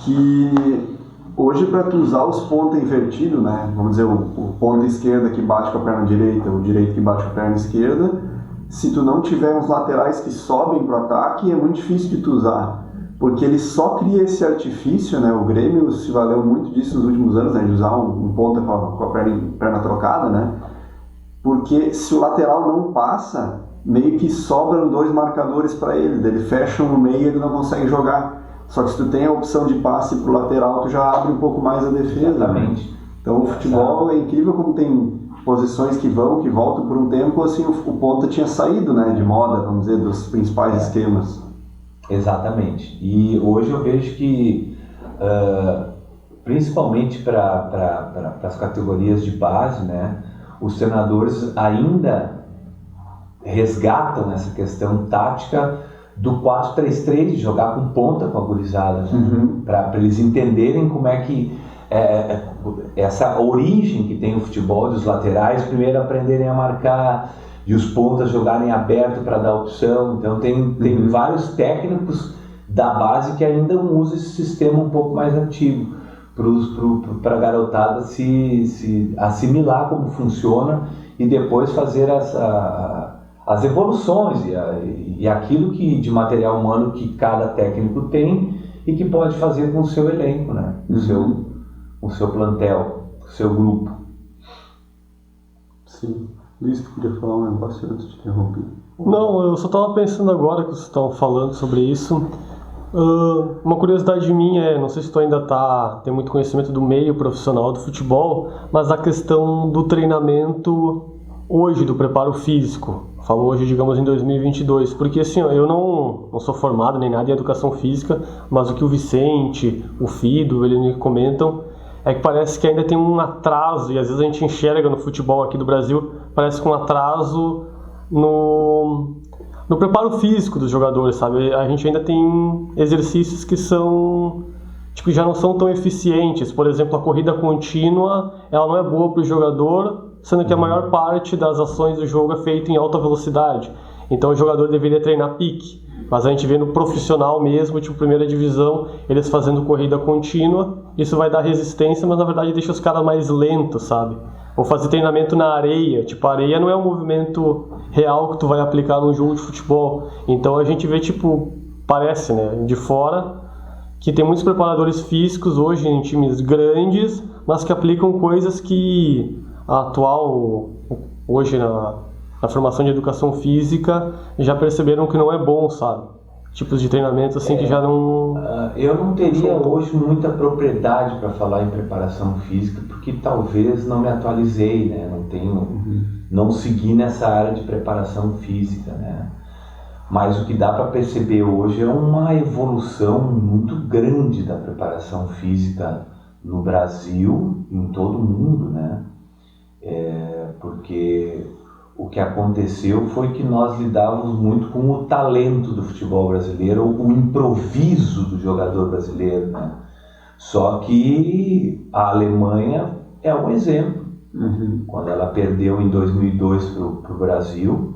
que hoje para tu usar os ponta invertido, né? Vamos dizer, o ponta esquerda que bate com a perna direita, o direito que bate com a perna esquerda, se tu não tiver uns laterais que sobem para o ataque, é muito difícil de tu usar, porque ele só cria esse artifício, né? O Grêmio se valeu muito disso nos últimos anos, né? De usar um ponta com a perna trocada, né? Porque se o lateral não passa, meio que sobram 2 marcadores para ele fecha no meio e ele não consegue jogar. Só que se tu tem a opção de passe pro lateral, tu já abre um pouco mais a defesa. Exatamente. Né? Então o futebol é incrível como tem posições que voltam por um tempo, assim, o ponta tinha saído, né, de moda, vamos dizer, dos principais esquemas. Exatamente. E hoje eu vejo que, principalmente para as categorias de base, né, os treinadores ainda resgatam essa questão tática do 4-3-3, de jogar com ponta com a gurizada, né? Para eles entenderem como é que essa origem que tem o futebol, dos laterais primeiro aprenderem a marcar, e os pontas jogarem aberto para dar opção. Então tem vários técnicos da base que ainda usam esse sistema um pouco mais antigo, para a garotada se assimilar como funciona e depois fazer as evoluções e aquilo de material humano que cada técnico tem e que pode fazer com o seu elenco, né? O seu plantel, o seu grupo. Sim. Luiz, tu queria falar um negócio antes de interromper? Não, eu só estava pensando agora que vocês estavam falando sobre isso. Uma curiosidade minha não sei se tu ainda tem muito conhecimento do meio profissional do futebol, mas a questão do treinamento hoje do preparo físico? Falo hoje, digamos, em 2022, porque assim, ó, eu não sou formado nem nada em educação física, mas o que o Vicente, o Fido, eles me comentam é que parece que ainda tem um atraso, e às vezes a gente enxerga no futebol aqui do Brasil, parece que um atraso no preparo físico dos jogadores, sabe? A gente ainda tem exercícios que são, tipo, já não são tão eficientes. Por exemplo, a corrida contínua, ela não é boa para o jogador, sendo que a maior parte das ações do jogo é feita em alta velocidade. Então o jogador deveria treinar pique. Mas a gente vê no profissional mesmo, tipo primeira divisão, eles fazendo corrida contínua, isso vai dar resistência, mas na verdade deixa os caras mais lentos, sabe? Ou fazer treinamento na areia, tipo, a areia não é um movimento real que tu vai aplicar num jogo de futebol. Então a gente vê, tipo, parece, né, de fora, que tem muitos preparadores físicos hoje em times grandes, mas que aplicam coisas que a atual, hoje na formação de educação física, já perceberam que não é bom, sabe? Tipos de treinamento assim que já não... Eu não teria hoje muita propriedade para falar em preparação física, porque talvez não me atualizei, né? Não segui nessa área de preparação física, né? Mas o que dá para perceber hoje é uma evolução muito grande da preparação física no Brasil e em todo o mundo, né? Porque o que aconteceu foi que nós lidávamos muito com o talento do futebol brasileiro, o improviso do jogador brasileiro, né? Só que a Alemanha é um exemplo. Quando ela perdeu em 2002 para o Brasil,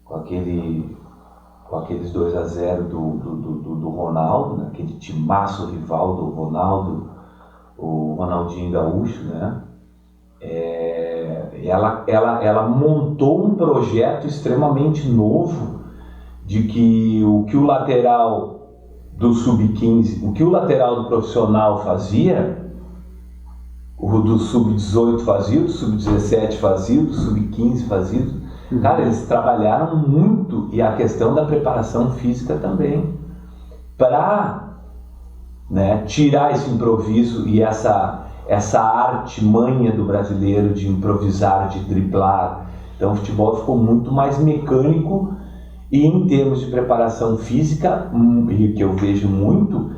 com aqueles 2-0 do Ronaldo, né? Aquele timaço rival do Ronaldo, o Ronaldinho Gaúcho, né? Ela montou um projeto extremamente novo de que o lateral do sub-15, o que o lateral do profissional fazia, o do sub-18 fazia, o do sub-17 fazia, o do sub-15 fazia. Cara, eles trabalharam muito, e a questão da preparação física também, para, né, tirar esse improviso e essa arte manha do brasileiro de improvisar, de driblar. Então o futebol ficou muito mais mecânico, e em termos de preparação física, que eu vejo muito,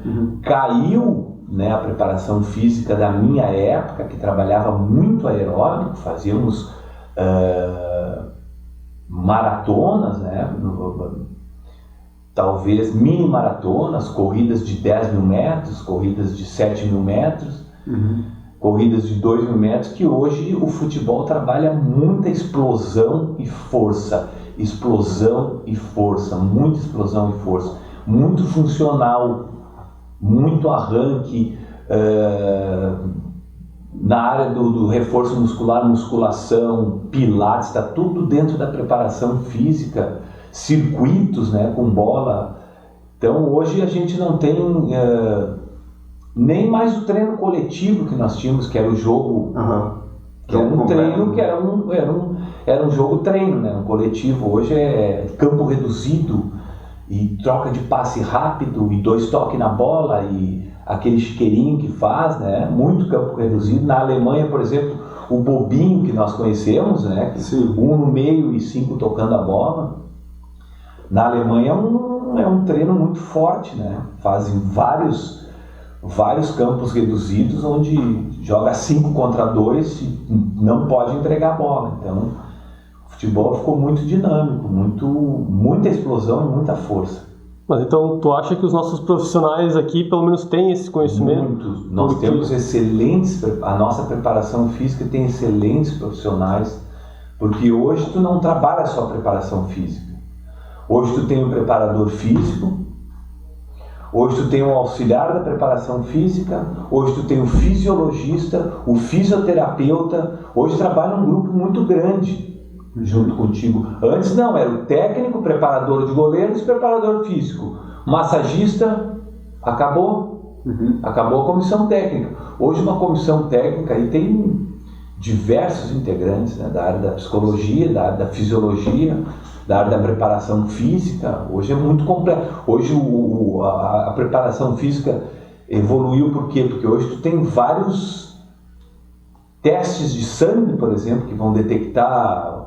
caiu, né, a preparação física da minha época, que trabalhava muito aeróbico, fazíamos maratonas, né, talvez mini maratonas, corridas de 10 mil metros, corridas de 7 mil metros, corridas de 2 mil metros, que hoje o futebol trabalha muita explosão e força, muita explosão e força, muito funcional, muito arranque, na área do reforço muscular, musculação, pilates, está tudo dentro da preparação física, circuitos, né, com bola. Então hoje a gente não tem nem mais o treino coletivo que nós tínhamos, que era o jogo, que era um treino, que era um jogo treino, né? Um coletivo hoje é campo reduzido e troca de passe rápido e 2 toques na bola e aquele chiqueirinho que faz, né? Muito campo reduzido. Na Alemanha, por exemplo, o bobinho que nós conhecemos, né? Um no meio e 5 tocando a bola. Na Alemanha é um treino muito forte, né? Fazem vários campos reduzidos onde joga 5 contra 2 e não pode entregar a bola. Então o futebol ficou muito dinâmico, muita explosão e muita força. Mas então tu acha que os nossos profissionais aqui pelo menos têm esse conhecimento? Muito. Nós temos excelentes, a nossa preparação física tem excelentes profissionais, porque hoje tu não trabalha só preparação física. Hoje tu tem um preparador físico, hoje tu tem um auxiliar da preparação física, hoje tu tem um fisiologista, o fisioterapeuta, hoje trabalha um grupo muito grande junto contigo. Antes não, era o técnico, preparador de goleiros, preparador físico, massagista, acabou a comissão técnica. Hoje uma comissão técnica aí tem diversos integrantes, né, da área da psicologia, da área da fisiologia, da área da preparação física. Hoje é muito complexo. Hoje a preparação física evoluiu por quê? Porque hoje tu tem vários testes de sangue, por exemplo, que vão detectar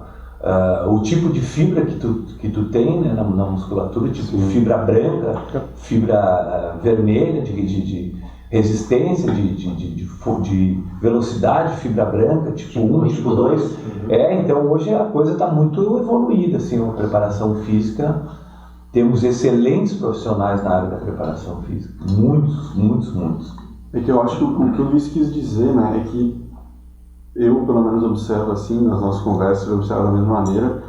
o tipo de fibra que tu tem, né, na musculatura, tipo fibra branca, fibra vermelha, de resistência, de velocidade, fibra branca, tipo 1, tipo 2. Então hoje a coisa está muito evoluída, assim, a preparação física. Temos excelentes profissionais na área da preparação física, muitos. É que eu acho que o que o Luiz quis dizer, né, é que eu, pelo menos, observo assim, nas nossas conversas, eu observo da mesma maneira.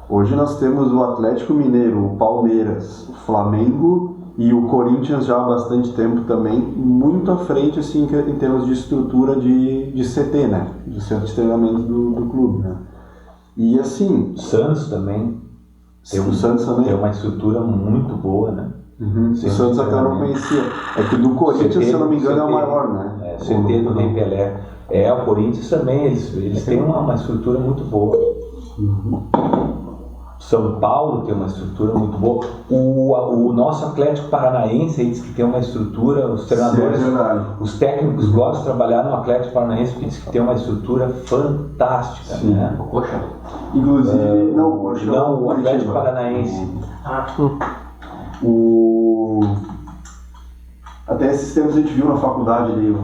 Hoje nós temos o Atlético Mineiro, o Palmeiras, o Flamengo e o Corinthians já há bastante tempo também, muito à frente assim, em termos de estrutura de CT, né, de centro de treinamento do clube, né. E assim... Santos também. O Santos também tem uma estrutura muito boa, né? O Santos até eu não conhecia. É que do Corinthians, se eu não me engano, é o maior, né? CT do Rei Pelé. O Corinthians também, eles têm uma estrutura muito boa. São Paulo tem uma estrutura muito boa. O nosso Atlético Paranaense diz que tem uma estrutura, os treinadores, os técnicos gostam de trabalhar no Atlético Paranaense porque diz que tem uma estrutura fantástica. Sim. Né? O Coxa? Inclusive, não, o Atlético Paranaense. Até esses tempos a gente viu na faculdade ali,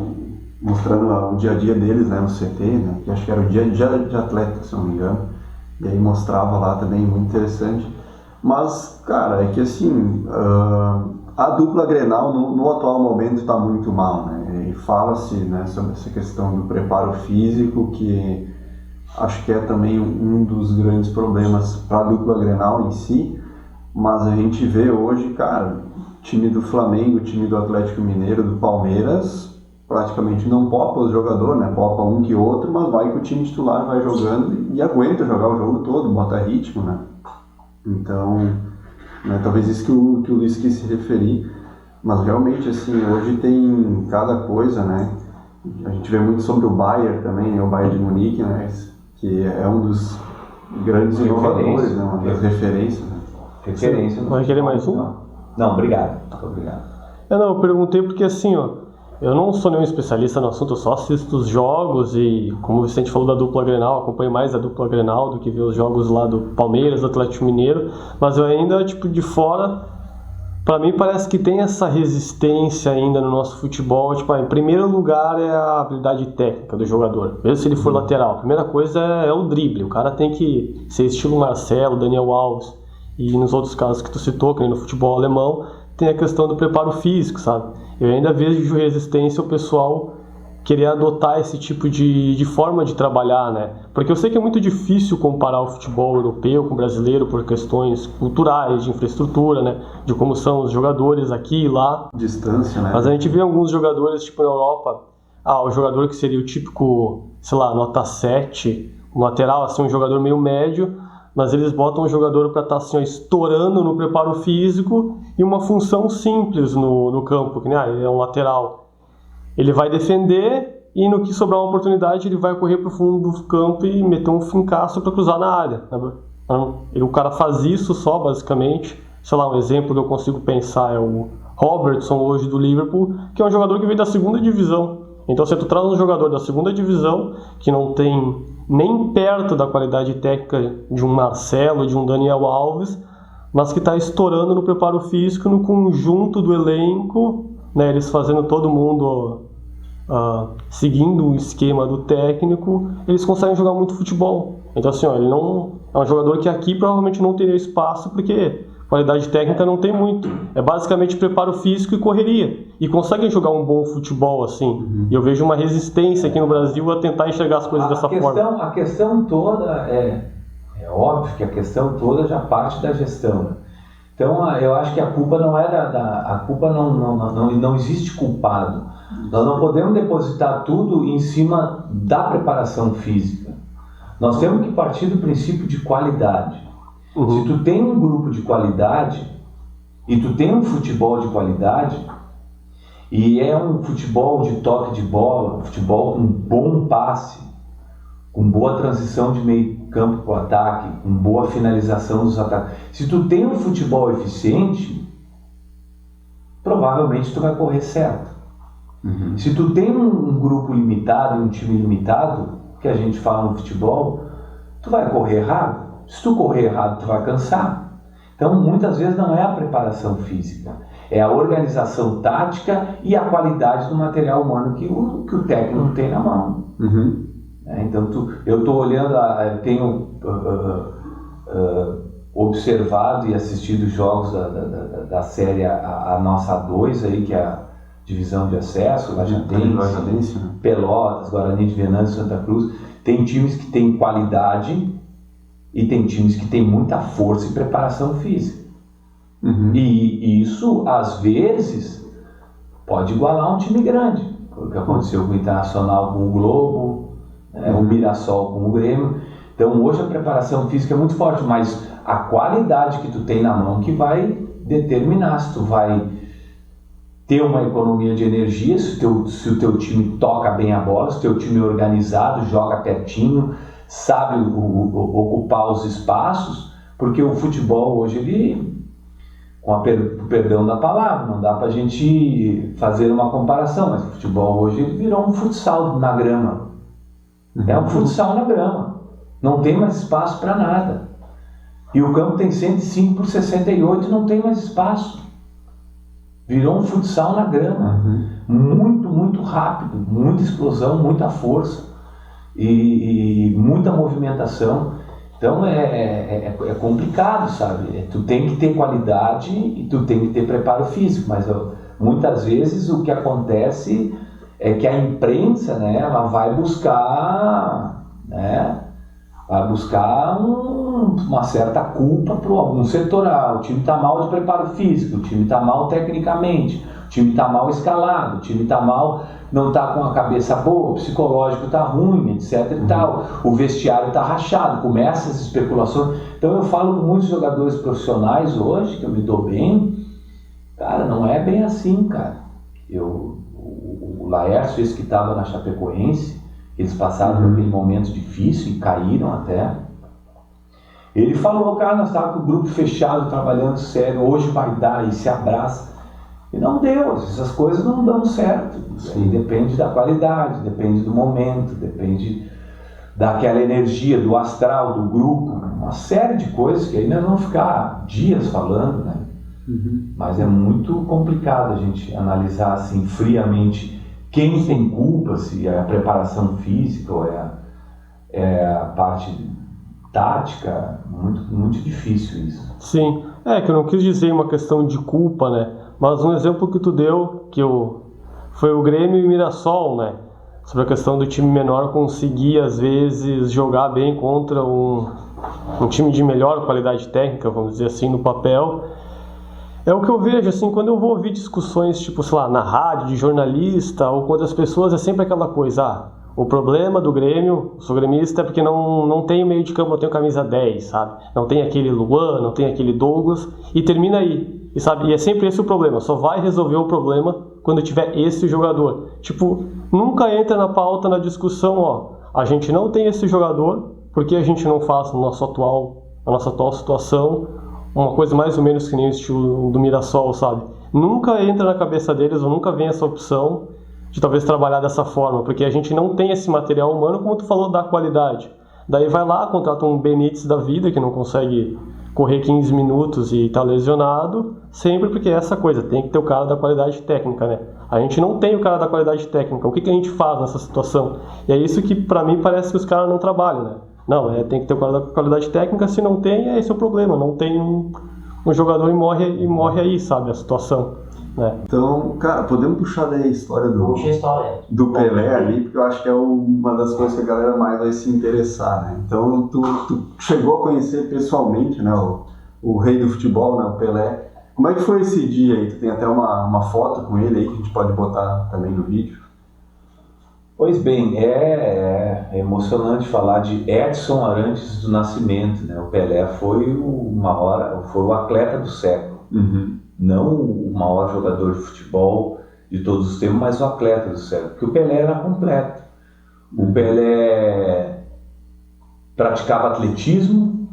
mostrando o dia a dia deles, né, no CT, né, que acho que era o dia de atleta, se não me engano. E aí mostrava lá também, muito interessante. Mas, cara, é que assim, a dupla Grenal no atual momento está muito mal, né? E fala-se, né, sobre essa questão do preparo físico, que acho que é também um dos grandes problemas para a dupla Grenal em si. Mas a gente vê hoje, cara, time do Flamengo, time do Atlético Mineiro, do Palmeiras, praticamente não popa os jogadores, né? Popa um que outro, mas vai que o time titular vai jogando e aguenta jogar o jogo todo, bota ritmo, né? Então, né, talvez isso que o Luiz quis se referir, mas realmente, assim, hoje tem cada coisa, né? A gente vê muito sobre o Bayern também, né? O Bayern de Munique, né? Que é um dos grandes inovadores, né? Uma das referências, né? Referência. Vai querer mais um? Não, obrigado. Eu perguntei porque assim, eu não sou nenhum especialista no assunto, eu só assisto os jogos e, como o Vicente falou da dupla Grenal, acompanho mais a dupla Grenal do que ver os jogos lá do Palmeiras, do Atlético Mineiro, mas eu ainda, de fora, pra mim parece que tem essa resistência ainda no nosso futebol. Em primeiro lugar é a habilidade técnica do jogador, mesmo se ele for lateral. A primeira coisa é o drible, o cara tem que ser estilo Marcelo, Daniel Alves, e nos outros casos que tu citou, que nem no futebol alemão, tem a questão do preparo físico, sabe? Eu ainda vejo resistência o pessoal querer adotar esse tipo de forma de trabalhar, né? Porque eu sei que é muito difícil comparar o futebol europeu com o brasileiro por questões culturais, de infraestrutura, né? De como são os jogadores aqui e lá. Distância, né? Mas a gente vê alguns jogadores, na Europa, o jogador que seria o típico, nota 7, um lateral, assim, um jogador meio médio, mas eles botam o jogador para estar assim, estourando no preparo físico e uma função simples no campo, que ele é um lateral. Ele vai defender e no que sobrar uma oportunidade ele vai correr para o fundo do campo e meter um fincaço para cruzar na área. O cara faz isso só, basicamente. Um exemplo que eu consigo pensar é o Robertson hoje do Liverpool, que é um jogador que veio da segunda divisão. Então, se tu traz um jogador da segunda divisão que não tem nem perto da qualidade técnica de um Marcelo, de um Daniel Alves, mas que está estourando no preparo físico, no conjunto do elenco, né, eles fazendo todo mundo seguindo o esquema do técnico, eles conseguem jogar muito futebol. Então assim, ele não é um jogador que aqui provavelmente não teria espaço, porque qualidade técnica não tem muito. É basicamente preparo físico e correria. E conseguem jogar um bom futebol assim. E eu vejo uma resistência aqui no Brasil a tentar enxergar as coisas dessa forma. A questão toda é óbvio que a questão toda já parte da gestão. Então eu acho que a culpa não é a culpa não existe culpado. Nós não podemos depositar tudo em cima da preparação física. Nós temos que partir do princípio de qualidade. Se tu tem um grupo de qualidade e tu tem um futebol de qualidade e é um futebol de toque de bola, um futebol com bom passe, com boa transição de meio campo para o ataque, com boa finalização dos ataques. Se tu tem um futebol eficiente, provavelmente tu vai correr certo. Se tu tem um grupo limitado e um time limitado, que a gente fala no futebol, tu vai correr errado. Se tu correr errado, tu vai cansar. Então, muitas vezes não é a preparação física, é a organização tática e a qualidade do material humano que o técnico tem na mão. Então, eu estou olhando, tenho observado e assistido jogos da série a nossa A2 aí, que é a divisão de acesso, Lajadense, Pelotas, Guarani de Venâncio, Santa Cruz. Tem times que têm qualidade e tem times que têm muita força e preparação física. E isso, às vezes, pode igualar um time grande. Foi o que aconteceu com o Internacional, com o Globo, o Mirassol com o Grêmio. Então, hoje a preparação física é muito forte, mas a qualidade que tu tem na mão que vai determinar se tu vai ter uma economia de energia, se o teu time toca bem a bola, se o teu time é organizado, joga pertinho, sabe ocupar os espaços, porque o futebol hoje, ele, com o perdão da palavra, não dá pra gente fazer uma comparação, mas o futebol hoje ele virou um futsal na grama. É um futsal na grama, não tem mais espaço para nada. E o campo tem 105 por 68 e não tem mais espaço. Virou um futsal na grama, muito, muito rápido, muita explosão, muita força e muita movimentação. Então é complicado, sabe? Tu tem que ter qualidade e tu tem que ter preparo físico, mas muitas vezes o que acontece é que a imprensa, né, ela vai buscar, né, uma certa culpa para algum setor. O time está mal de preparo físico, o time está mal tecnicamente, o time está mal escalado, o time está mal, não está com a cabeça boa, o psicológico está ruim, etc. e tal. O vestiário está rachado, começa as especulações. Então eu falo com muitos jogadores profissionais hoje, que eu me dou bem, cara, não é bem assim, cara. O Laércio, esse que estava na Chapecoense, eles passaram por aquele momento difícil e caíram até. Ele falou, cara, nós estávamos com o grupo fechado, trabalhando sério, hoje vai dar, e se abraça. E não deu, essas coisas não dão certo. Aí depende da qualidade, depende do momento, depende daquela energia, do astral, do grupo, uma série de coisas que aí nós vamos ficar dias falando, né? Mas é muito complicado a gente analisar assim friamente quem tem culpa, se é a preparação física ou é a parte tática. Muito, muito difícil isso. Sim, que eu não quis dizer uma questão de culpa, né? Mas um exemplo que tu deu, foi o Grêmio e o Mirassol, né? Sobre a questão do time menor conseguir, às vezes, jogar bem contra um time de melhor qualidade técnica, vamos dizer assim, no papel. É o que eu vejo, assim, quando eu vou ouvir discussões, tipo, sei lá, na rádio, de jornalista, ou com outras pessoas, é sempre aquela coisa, o problema do Grêmio, sou gremista, é porque não tem meio de campo, não tem camisa 10, sabe? Não tem aquele Luan, não tem aquele Douglas, e termina aí, sabe? E é sempre esse o problema, só vai resolver o problema quando tiver esse jogador. Tipo, nunca entra na pauta, na discussão, a gente não tem esse jogador, porque a gente não faz na nossa atual situação, uma coisa mais ou menos que nem o estilo do Mirassol, sabe? Nunca entra na cabeça deles, ou nunca vem essa opção de talvez trabalhar dessa forma, porque a gente não tem esse material humano, como tu falou, da qualidade. Daí vai lá, contrata um Benítez da vida, que não consegue correr 15 minutos e tá lesionado, sempre porque é essa coisa, tem que ter o cara da qualidade técnica, né? A gente não tem o cara da qualidade técnica, o que a gente faz nessa situação? E é isso que pra mim parece que os caras não trabalham, né? Não, tem que ter o cara da qualidade técnica, se não tem, esse é o problema, não tem um jogador e morre aí, sabe, a situação, né? Então, cara, podemos puxar daí a história do Pelé ali, porque eu acho que é uma das coisas que a galera mais vai se interessar, né? Então, tu chegou a conhecer pessoalmente, né, o rei do futebol, né, o Pelé. Como é que foi esse dia aí? Tu tem até uma foto com ele aí que a gente pode botar também no vídeo. Pois bem, é emocionante falar de Edson Arantes do Nascimento, né? O Pelé foi o atleta do século. Não o maior jogador de futebol de todos os tempos, mas o atleta do século, porque o Pelé era completo. O Pelé praticava atletismo,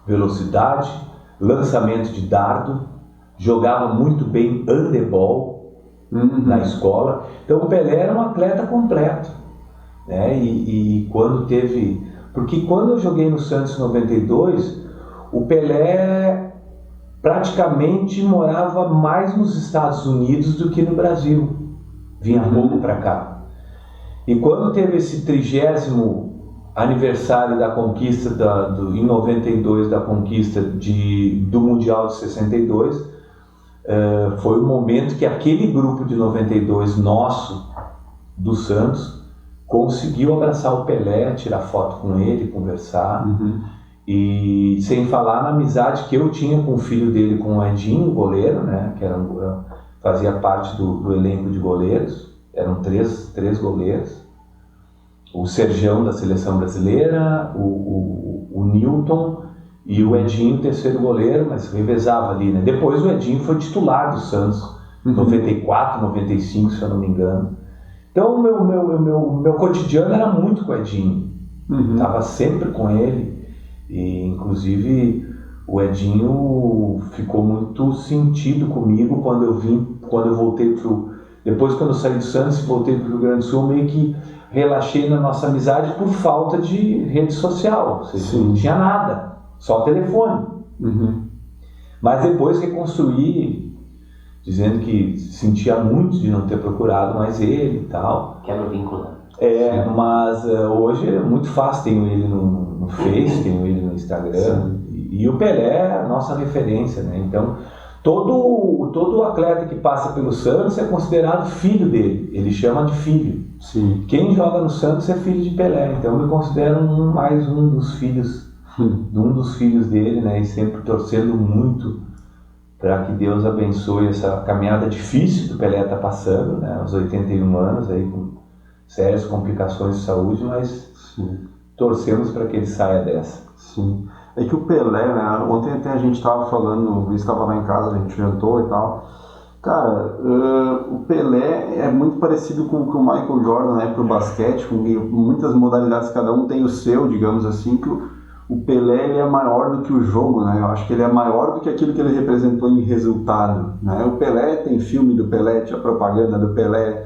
velocidade, lançamento de dardo, jogava muito bem handebol, na escola. Então o Pelé era um atleta completo, né? E quando teve... Porque quando eu joguei no Santos em 92, o Pelé praticamente morava mais nos Estados Unidos do que no Brasil. Vinha pouco para cá. E quando teve esse 30º aniversário da conquista, em 92, da conquista do Mundial de 62, foi o momento que aquele grupo de 92 nosso, do Santos, conseguiu abraçar o Pelé, tirar foto com ele, conversar. E sem falar na amizade que eu tinha com o filho dele, com o Edinho, goleiro, né, que fazia parte do elenco de goleiros. Eram três goleiros. O Sergião da seleção brasileira, o Newton e o Edinho, terceiro goleiro, mas revezava ali, né? Depois o Edinho foi titular do Santos, 94, 95, se eu não me engano. Então o meu cotidiano era muito com o Edinho. Estava sempre com ele. E inclusive o Edinho ficou muito sentido comigo quando eu voltei depois, quando eu saí do Santos e voltei para o Rio Grande do Sul, meio que relaxei na nossa amizade por falta de rede social. Ou seja, não tinha nada, só telefone. Mas depois reconstruí, dizendo que sentia muito de não ter procurado mais ele e tal. Quebra o vínculo. Mas hoje é muito fácil, tenho ele no Face, tenho ele no Instagram. E o Pelé é a nossa referência, né? Então, todo atleta que passa pelo Santos é considerado filho dele, ele chama de filho. Quem joga no Santos é filho de Pelé, então eu me considero mais um dos filhos, dele, né? E sempre torcendo muito para que Deus abençoe essa caminhada difícil que o Pelé está passando, né? Aos 81 anos, aí, com sérias complicações de saúde, mas torcemos para que ele saia dessa. É que o Pelé, né? Ontem até a gente estava falando, o Luiz estava lá em casa, a gente jantou e tal. Cara, o Pelé é muito parecido com o Michael Jordan, né, pro basquete, com muitas modalidades, cada um tem o seu, digamos assim, que o Pelé ele é maior do que o jogo, né? Eu acho que ele é maior do que aquilo que ele representou em resultado, né? O Pelé tem filme do Pelé, tinha propaganda do Pelé,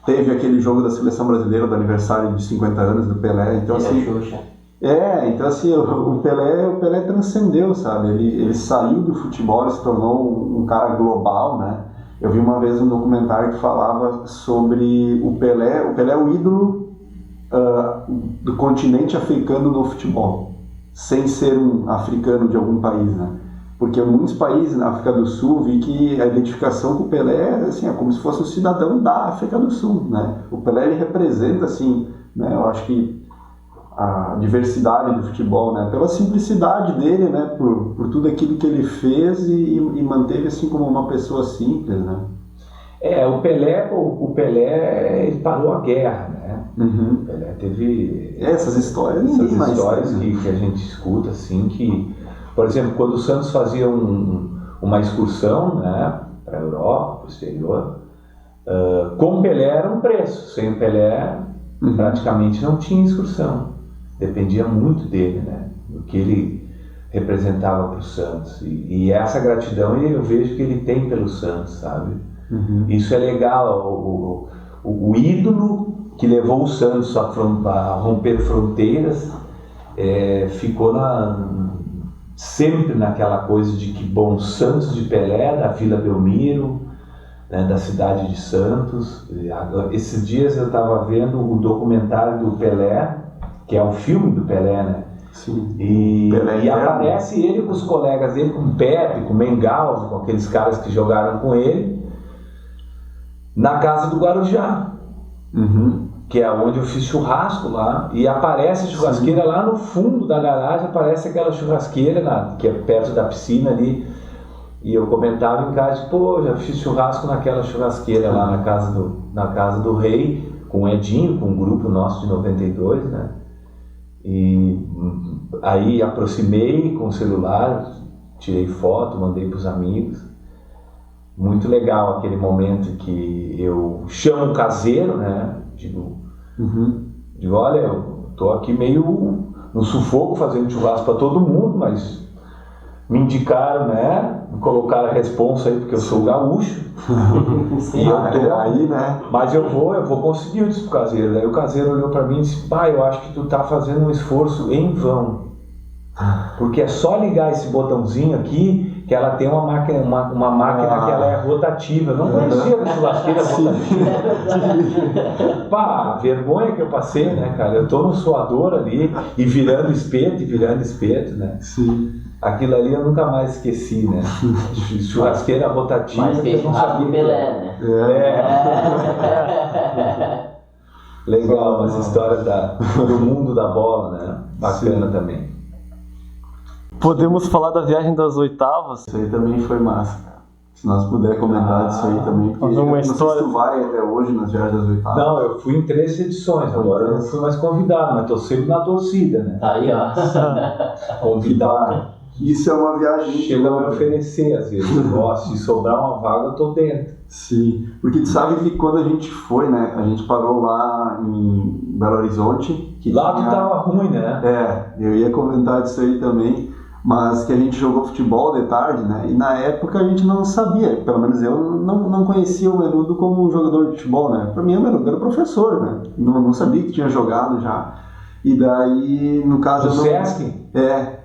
teve aquele jogo da seleção brasileira do aniversário de 50 anos do Pelé, então assim... então assim, o Pelé transcendeu, sabe? Ele saiu do futebol e se tornou um cara global, né? Eu vi uma vez um documentário que falava sobre o Pelé é o ídolo do continente africano no futebol, sem ser um africano de algum país, né? Porque em muitos países na África do Sul vi que a identificação com o Pelé assim, é como se fosse um cidadão da África do Sul, né? O Pelé ele representa assim, né? Eu acho que a diversidade do futebol, né? Pela simplicidade dele, né? Por tudo aquilo que ele fez e manteve assim como uma pessoa simples, né? O Pelé ele parou a guerra, né? O Pelé teve essas histórias que a gente escuta assim, que, por exemplo, quando o Santos fazia uma excursão, né, para a Europa, para o exterior, com o Pelé era um preço, sem o Pelé praticamente não tinha excursão. Dependia muito dele, né? Do que ele representava para o Santos. E essa gratidão eu vejo que ele tem pelo Santos, sabe? Isso é legal. O ídolo que levou o Santos a romper fronteiras ficou sempre naquela coisa de que, bom, Santos de Pelé, da Vila Belmiro, né, da cidade de Santos. Esses dias eu estava vendo o documentário do Pelé, que é o filme do Pelé, né? E aparece ele com os colegas dele, com o Pepe, com o Mengalvo, com aqueles caras que jogaram com ele, na casa do Guarujá, que é onde eu fiz churrasco lá, e aparece a churrasqueira lá no fundo da garagem, aparece aquela churrasqueira que é perto da piscina ali, e eu comentava em casa, já fiz churrasco naquela churrasqueira lá na casa do Rei, com o Edinho, com um grupo nosso de 92, né? E aí aproximei com o celular, tirei foto, mandei para os amigos. Muito legal aquele momento que eu chamo o caseiro, né? Digo, olha, eu tô aqui meio no sufoco fazendo churrasco para todo mundo, mas me indicaram, né? Me colocaram a responsa aí, porque eu sou gaúcho. Sim. E eu tô, Aí, né? mas eu vou conseguir, eu disse pro caseiro. Daí o caseiro olhou pra mim e disse: pai, eu acho que tu tá fazendo um esforço em vão. Porque é só ligar esse botãozinho aqui que ela tem uma máquina, uma máquina que ela é rotativa. Eu não conhecia a churrasqueira rotativa. Pá, a vergonha que eu passei, né, cara? Eu tô no suador ali e virando espeto, né? Sim. Aquilo ali eu nunca mais esqueci, né? Churrasqueira rotativa. Mas fez eu não churrasco sabia do que Pelé, era. né? Legal, as histórias do mundo da bola, né? Bacana também. Podemos falar da viagem das oitavas? Isso aí também foi massa, cara. Se nós puder comentar disso aí também, porque fazer uma eu não sei história. se tu vai até hoje nas viagens das oitavas. Não, eu fui em 3 edições, agora eu não fui mais convidado, mas tô sempre na torcida, né? Tá aí, ó. Convidado. Isso é uma viagem Chega a me louca. oferecer, às vezes. Eu gosto, se sobrar uma vaga, eu tô dentro. Sim, porque tu sabe que quando a gente foi, né, a gente parou lá em Belo Horizonte. Que Lá tu tinha... tava ruim, né? Eu ia comentar disso aí também, mas que a gente jogou futebol de tarde, né, e na época a gente não sabia, pelo menos eu não conhecia o Menudo como um jogador de futebol, né, pra mim o Menudo era professor, né, não sabia que tinha jogado já, e daí, no caso... No Sesc?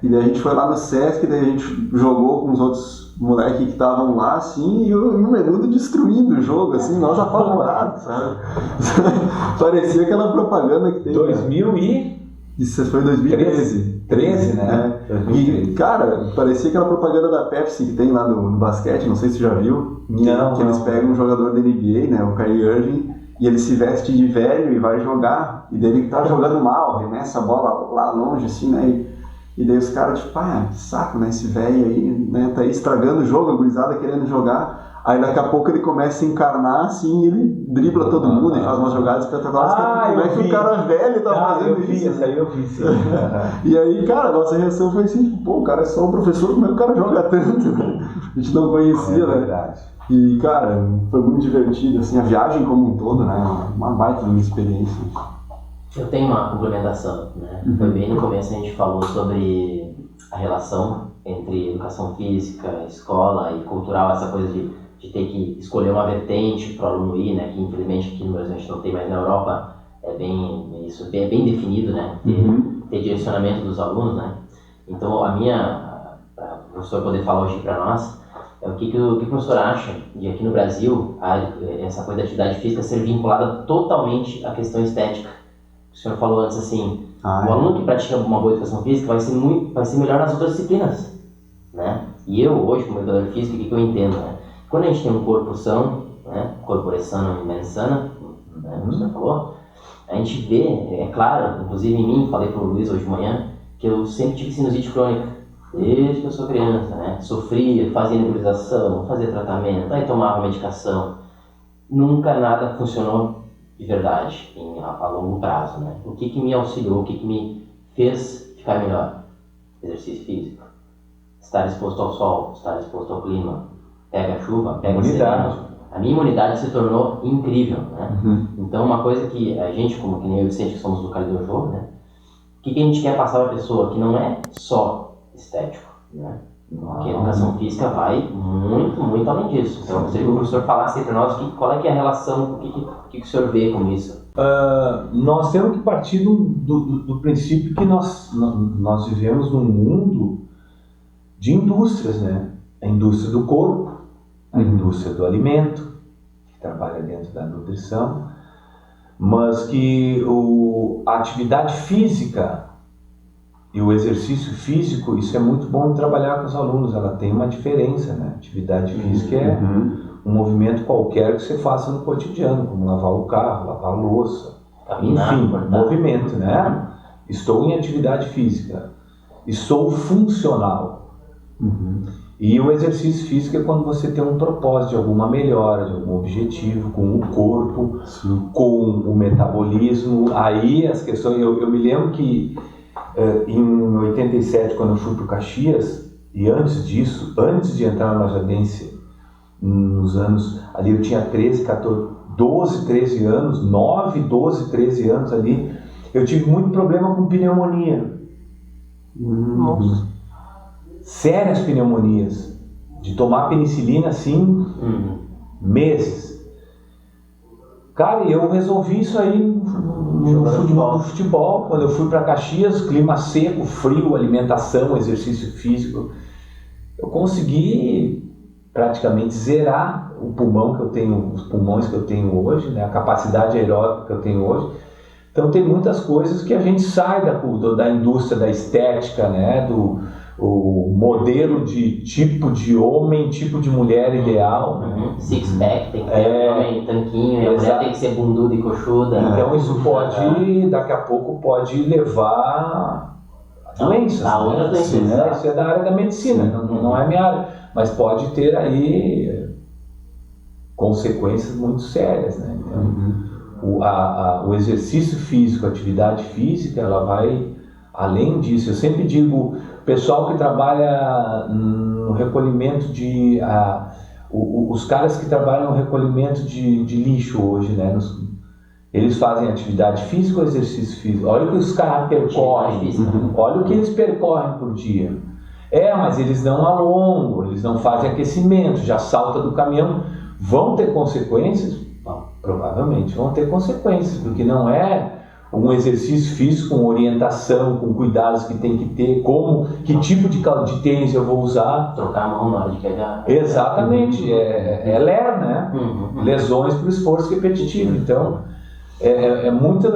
E daí a gente foi lá no Sesc, daí a gente jogou com os outros moleques que estavam lá, assim, e o Menudo destruindo o jogo, assim, nós apavorados, sabe? Parecia aquela propaganda que tem... 2000 e... Isso foi em 2013. 13, né? 2013. E, cara, parecia aquela propaganda da Pepsi que tem lá no basquete, não sei se você já viu. Não. Que eles pegam um jogador da NBA, né, o Kyrie Irving, e ele se veste de velho e vai jogar, e daí ele tá jogando mal, arremessa a bola lá longe, assim, né, e daí os caras, tipo, que saco, né, esse velho aí, né, tá aí estragando o jogo, a gurizada querendo jogar, aí daqui a pouco ele começa a encarnar, assim, e ele dribla todo mundo e faz umas jogadas espetaculares, como é que o cara velho tá fazendo isso? Essa aí eu vi, sim. E aí, cara, a nossa reação foi assim, tipo, pô, o cara é só um professor, como é que o cara joga tanto? A gente não conhecia, né? Verdade. E, cara, foi muito divertido, assim, a viagem como um todo, né? Uma baita de uma experiência. Eu tenho uma complementação, né? Foi bem no começo a gente falou sobre a relação entre educação física, escola e cultural, essa coisa de ter que escolher uma vertente para o aluno ir, né? Que infelizmente aqui no Brasil a gente não tem, mas na Europa isso é bem definido, né? Ter direcionamento dos alunos, né? Então para o professor poder falar hoje para nós, o que o professor acha de aqui no Brasil essa coisa da atividade física ser vinculada totalmente à questão estética? O senhor falou antes assim, o aluno que pratica uma boa educação física vai ser melhor nas outras disciplinas, né? E eu hoje, como educador físico, o que eu entendo, né? Quando a gente tem um corpo são, né? Corpore sano e mente sana, né? Como o senhor falou, a gente vê, é claro, inclusive em mim, falei para o Luiz hoje de manhã, que eu sempre tive sinusite crônica, desde que eu sou criança, né? Sofria, fazia nebulização, fazia tratamento, aí tomava medicação. Nunca nada funcionou de verdade, a longo prazo, né? O que me auxiliou, o que me fez ficar melhor? Exercício físico. Estar exposto ao sol, estar exposto ao clima, pega a chuva, pega a sereno. A minha imunidade se tornou incrível, né? Então, uma coisa que a gente, como que nem eu e o Vicente, que somos do Cali do Jogo, né? O que a gente quer passar para a pessoa? Que não é só estético, né? Porque a educação física vai muito, muito além disso. Então, eu gostaria que o professor falasse para nós qual é que é a relação, o que o senhor vê com isso. Nós temos que partir do princípio que nós vivemos num mundo de indústrias, né? A indústria do corpo, a indústria do alimento, que trabalha dentro da nutrição, mas que a atividade física e o exercício físico, isso é muito bom trabalhar com os alunos, ela tem uma diferença, né? Atividade física é um movimento qualquer que você faça no cotidiano, como lavar o carro, lavar a louça, enfim, movimento, né? Estou em atividade física e sou funcional. E o exercício físico é quando você tem um propósito de alguma melhora, de algum objetivo, com o corpo, com o metabolismo. Aí as questões, eu me lembro que em 87, quando eu fui para o Caxias, e antes disso, antes de entrar na Jadense, nos anos, ali eu tinha 13, 14, 12, 13 anos, 9, 12, 13 anos ali, eu tive muito problema com pneumonia. Nossa. sérias pneumonias, de tomar penicilina assim, meses. Cara, eu resolvi isso aí no futebol. Quando eu fui para Caxias, clima seco, frio, alimentação, exercício físico, eu consegui praticamente zerar o pulmão que eu tenho, os pulmões que eu tenho hoje, né, a capacidade aeróbica que eu tenho hoje. Então tem muitas coisas que a gente sai da indústria da estética, né, o modelo de tipo de homem, tipo de mulher ideal. Six-pack, tem que ter homem tanquinho, e a mulher tem que ser bunduda e coxuda. Então isso pode, daqui a pouco, pode levar a doenças. A outras doenças. Né? Isso é da área da medicina, não é minha área. Mas pode ter aí consequências muito sérias, né? Então, o exercício físico, a atividade física, ela vai além disso. Eu sempre digo, o pessoal que trabalha no recolhimento de... os caras que trabalham no recolhimento de lixo hoje, né? Eles fazem atividade física ou exercício físico? Olha o que os caras percorrem, olha o que eles percorrem por dia. Mas eles não alongam, eles não fazem aquecimento, já salta do caminhão. Vão ter consequências? Bom, provavelmente vão ter consequências, porque não é um exercício físico com orientação, com cuidados que tem que ter, que tipo de tênis eu vou usar. Trocar a mão na hora de pegar. Exatamente, é LER, né? Lesões por esforço repetitivo. Então, é muito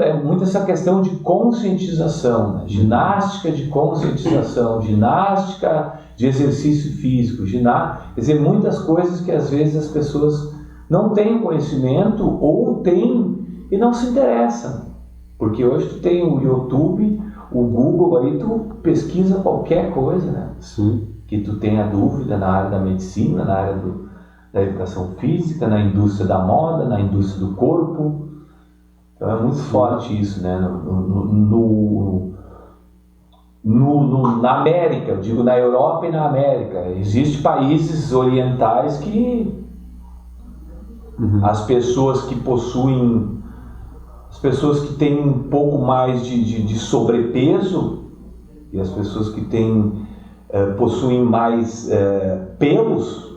essa questão de conscientização, né? Ginástica de conscientização, ginástica de exercício físico, quer dizer, muitas coisas que às vezes as pessoas não têm conhecimento ou têm e não se interessam. Porque hoje tu tem o YouTube, o Google, aí tu pesquisa qualquer coisa, né? Sim. Que tu tenha dúvida na área da medicina, na área da educação física, na indústria da moda, na indústria do corpo. Então é muito forte isso, né? Na América, eu digo na Europa e na América, existem países orientais que as pessoas que possuem, as pessoas que têm um pouco mais de sobrepeso e as pessoas que possuem mais pelos,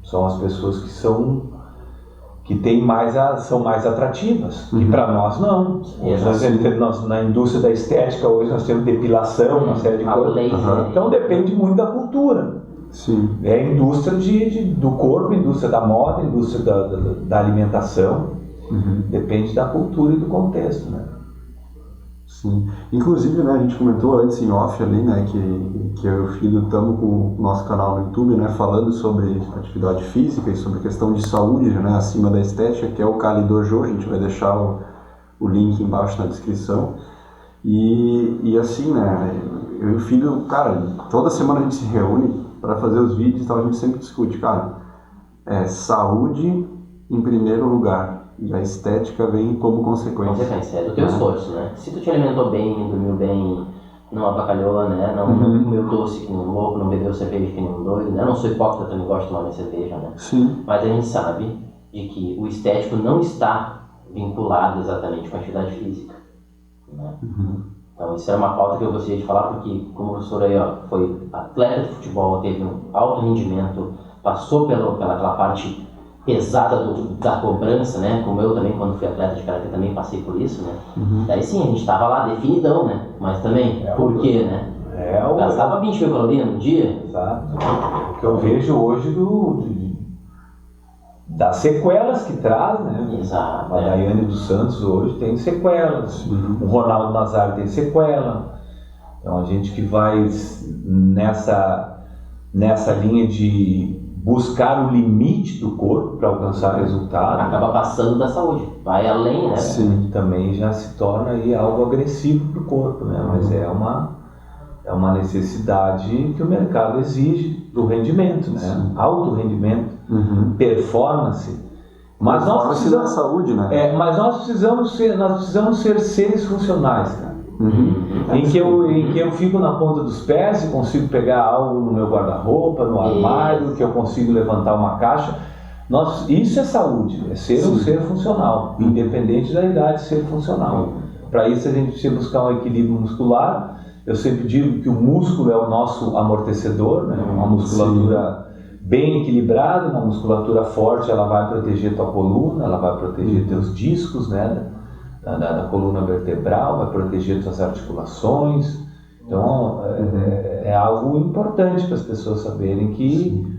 são as pessoas que têm são mais atrativas, e para nós não. Na indústria da estética hoje nós temos depilação, uma série de coisas. Então depende muito da cultura. Sim. É a indústria do corpo, a indústria da moda, a indústria da alimentação. Depende da cultura e do contexto, né? Sim. Inclusive, né, a gente comentou antes em off ali, né, que eu e o filho estamos com o nosso canal no YouTube, né, falando sobre atividade física e sobre questão de saúde, né, acima da estética, que é o Kali Dojo. A gente vai deixar o link embaixo na descrição. E assim, né, eu e o filho, cara, toda semana a gente se reúne para fazer os vídeos, então a gente sempre discute, cara, saúde em primeiro lugar. E a estética vem como consequência. Consequência, é do teu esforço, né? Se tu te alimentou bem, dormiu bem, não abacalhou, né? Não comeu doce que nem um louco, não bebeu cerveja que nem um doido, né? Eu não sou hipócrita, também gosto de tomar minha cerveja, né? Sim. Mas a gente sabe de que o estético não está vinculado exatamente com a atividade física, né? Então isso é uma pauta que eu gostaria de falar, porque como o professor aí, foi atleta de futebol, teve um alto rendimento, passou pelaquela parte pesada da cobrança, né? Como eu também, quando fui atleta de karatê, também passei por isso, né? Daí sim, a gente estava lá definidão, né? Mas também, por quê, né? Gastava 20 mil calorias no dia. Exato. O que eu vejo hoje das sequelas que traz, né? Exato. A Daiane dos Santos hoje tem sequelas. O Ronaldo Nazário tem sequela. Então a gente que vai nessa linha de buscar o limite do corpo para alcançar resultado, acaba passando da saúde, vai além, né? Sim, também já se torna aí algo agressivo para o corpo, né? Mas é uma necessidade que o mercado exige do rendimento, né? Alto rendimento, performance. Mas nós precisamos da saúde, né? Mas nós precisamos ser seres funcionais, cara. Em que eu fico na ponta dos pés e consigo pegar algo no meu guarda-roupa, no armário, que eu consigo levantar uma caixa. Isso é saúde, é ser um ser funcional, independente da idade, ser funcional. Para isso a gente precisa buscar um equilíbrio muscular Eu sempre digo que o músculo é o nosso amortecedor, né? Uma musculatura bem equilibrada, uma musculatura forte, ela vai proteger tua coluna, ela vai proteger teus discos, né? Da coluna vertebral, vai proteger tuas articulações. Então, é algo importante para as pessoas saberem que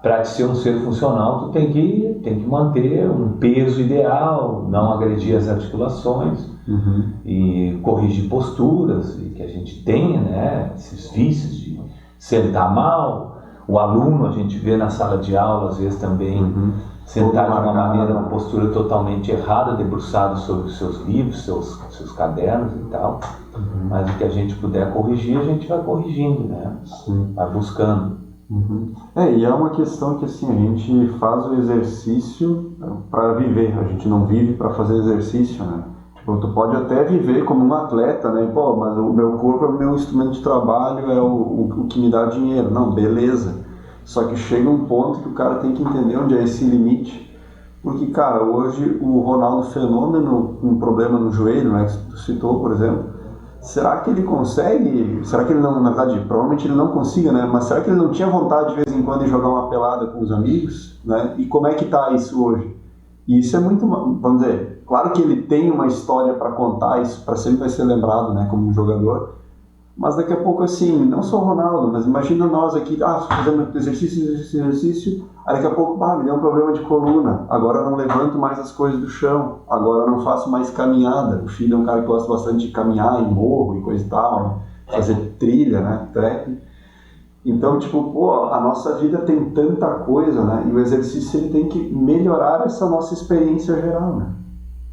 para ser um ser funcional, tu tem que manter um peso ideal, não agredir as articulações e corrigir posturas, e que a gente tenha, né, esses vícios de sentar mal. O aluno, a gente vê na sala de aula, às vezes também, sentar de uma maneira, uma postura totalmente errada, debruçado sobre os seus livros, seus cadernos e tal. Mas o que a gente puder corrigir, a gente vai corrigindo, né? Vai buscando. E é uma questão que assim, a gente faz o exercício para viver, a gente não vive para fazer exercício, né? Tipo, tu pode até viver como um atleta, né? Pô, mas o meu corpo é o meu instrumento de trabalho, é o que me dá dinheiro. Não, beleza. Só que chega um ponto que o cara tem que entender onde é esse limite. Porque, cara, hoje o Ronaldo Fenômeno, um problema no joelho, né, que tu citou, por exemplo, será que ele consegue? Será que ele não, na verdade, provavelmente ele não consiga, né? Mas será que ele não tinha vontade de vez em quando de jogar uma pelada com os amigos, né? E como é que tá isso hoje? E isso é muito, vamos dizer, claro que ele tem uma história para contar, isso para sempre vai ser lembrado, né, como um jogador. Mas daqui a pouco, assim, não só o Ronaldo, mas imagina nós aqui, fazendo exercício, aí daqui a pouco, me deu um problema de coluna, agora eu não levanto mais as coisas do chão, agora eu não faço mais caminhada. O filho é um cara que gosta bastante de caminhar em morro e coisa e tal, né? Fazer trilha, né, trekking. Então, tipo, a nossa vida tem tanta coisa, né, e o exercício ele tem que melhorar essa nossa experiência geral, né.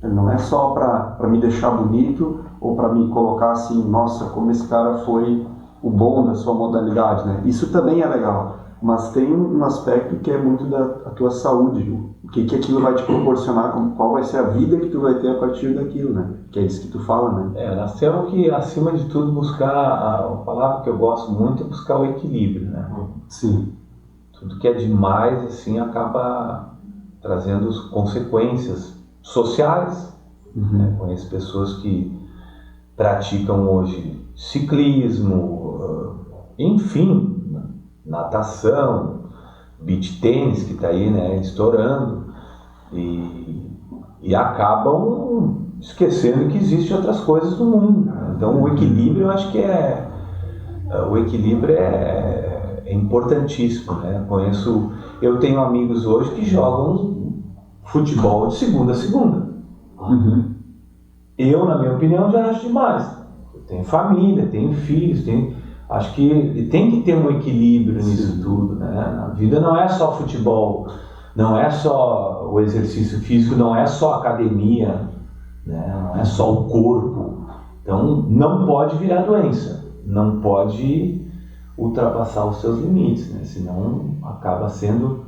Ele não é só para me deixar bonito ou para me colocar assim, nossa, como esse cara foi o bom da sua modalidade, né? Isso também é legal, mas tem um aspecto que é muito da tua saúde, o que aquilo vai te proporcionar, qual vai ser a vida que tu vai ter a partir daquilo, né? Que é isso que tu fala, né? Nós temos que, acima de tudo, buscar, a palavra que eu gosto muito é buscar o equilíbrio, né? Sim. Tudo que é demais, assim, acaba trazendo consequências sociais. Conheço pessoas que praticam hoje ciclismo, enfim, natação, beach tênis, que está aí, né, estourando, e acabam esquecendo que existem outras coisas no mundo. Então o equilíbrio, eu acho que é importantíssimo, né? Eu tenho amigos hoje que jogam futebol de segunda a segunda. Eu, na minha opinião, já acho demais. Eu tenho família, tenho filhos, acho que tem que ter um equilíbrio nisso tudo, né? A vida não é só futebol, não é só o exercício físico, não é só academia, né? Não é só o corpo. Então, não pode virar doença, não pode ultrapassar os seus limites, né? Senão acaba sendo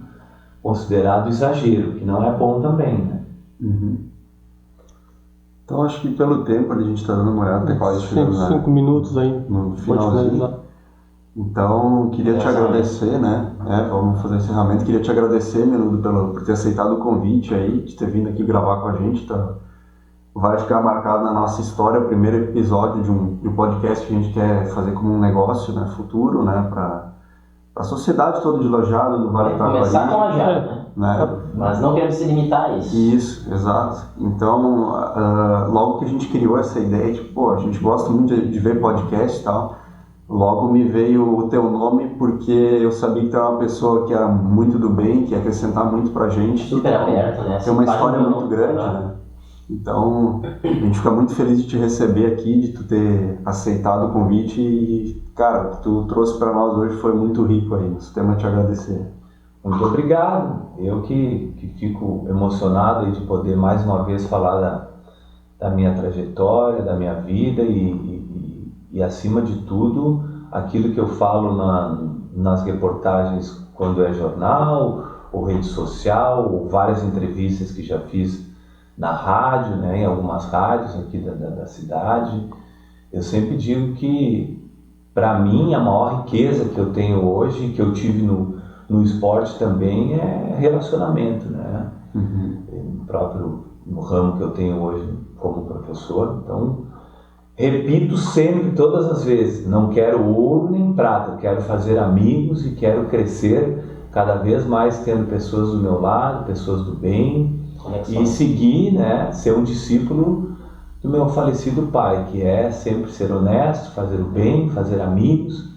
considerado exagero, que não é bom também, né? Então acho que pelo tempo a gente está dando uma olhada até quase chegando 5 minutos aí no finalzinho. Então queria te agradecer, né? Vamos fazer o encerramento. Queria te agradecer, Menudo, por ter aceitado o convite aí, de ter vindo aqui gravar com a gente. Tá? Vai ficar marcado na nossa história o primeiro episódio de um podcast que a gente quer fazer como um negócio, né, futuro, né, para a sociedade toda de Lajeado, do Vale do Taquari. Começar com Lajeado, né? Mas não queremos se limitar a isso. Isso, exato. Então, logo que a gente criou essa ideia, tipo, a gente gosta muito de ver podcast e tal, logo me veio o teu nome porque eu sabia que tu era uma pessoa que era muito do bem, que ia acrescentar muito pra gente. Super aberto, né? Tem uma história muito grande, né? Então, a gente fica muito feliz de te receber aqui, de tu ter aceitado o convite e, cara, o que tu trouxe para nós hoje foi muito rico aí. Nós temos a te agradecer. Muito obrigado. Eu que fico emocionado de poder mais uma vez falar da minha trajetória, da minha vida e acima de tudo, aquilo que eu falo nas reportagens quando é jornal, ou rede social, ou várias entrevistas que já fiz na rádio, né, em algumas rádios aqui da cidade. Eu sempre digo que, para mim, a maior riqueza que eu tenho hoje, que eu tive no esporte também, é relacionamento, né? No ramo que eu tenho hoje como professor. Então, repito sempre, todas as vezes, não quero ouro nem prata, quero fazer amigos e quero crescer cada vez mais tendo pessoas do meu lado, pessoas do bem, Conexão. e seguir, né, ser um discípulo do meu falecido pai, que é sempre ser honesto, fazer o bem, fazer amigos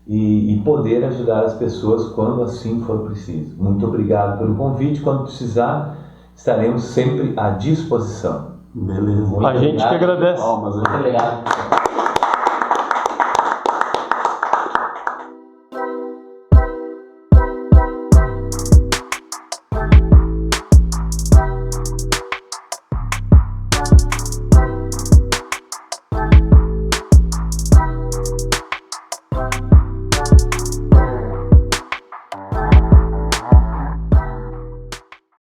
e poder ajudar as pessoas quando assim for preciso. Muito obrigado pelo convite. Quando precisar, estaremos sempre à disposição. Beleza. Muito A gente obrigado. que agradece. Palmas aí. Muito obrigado.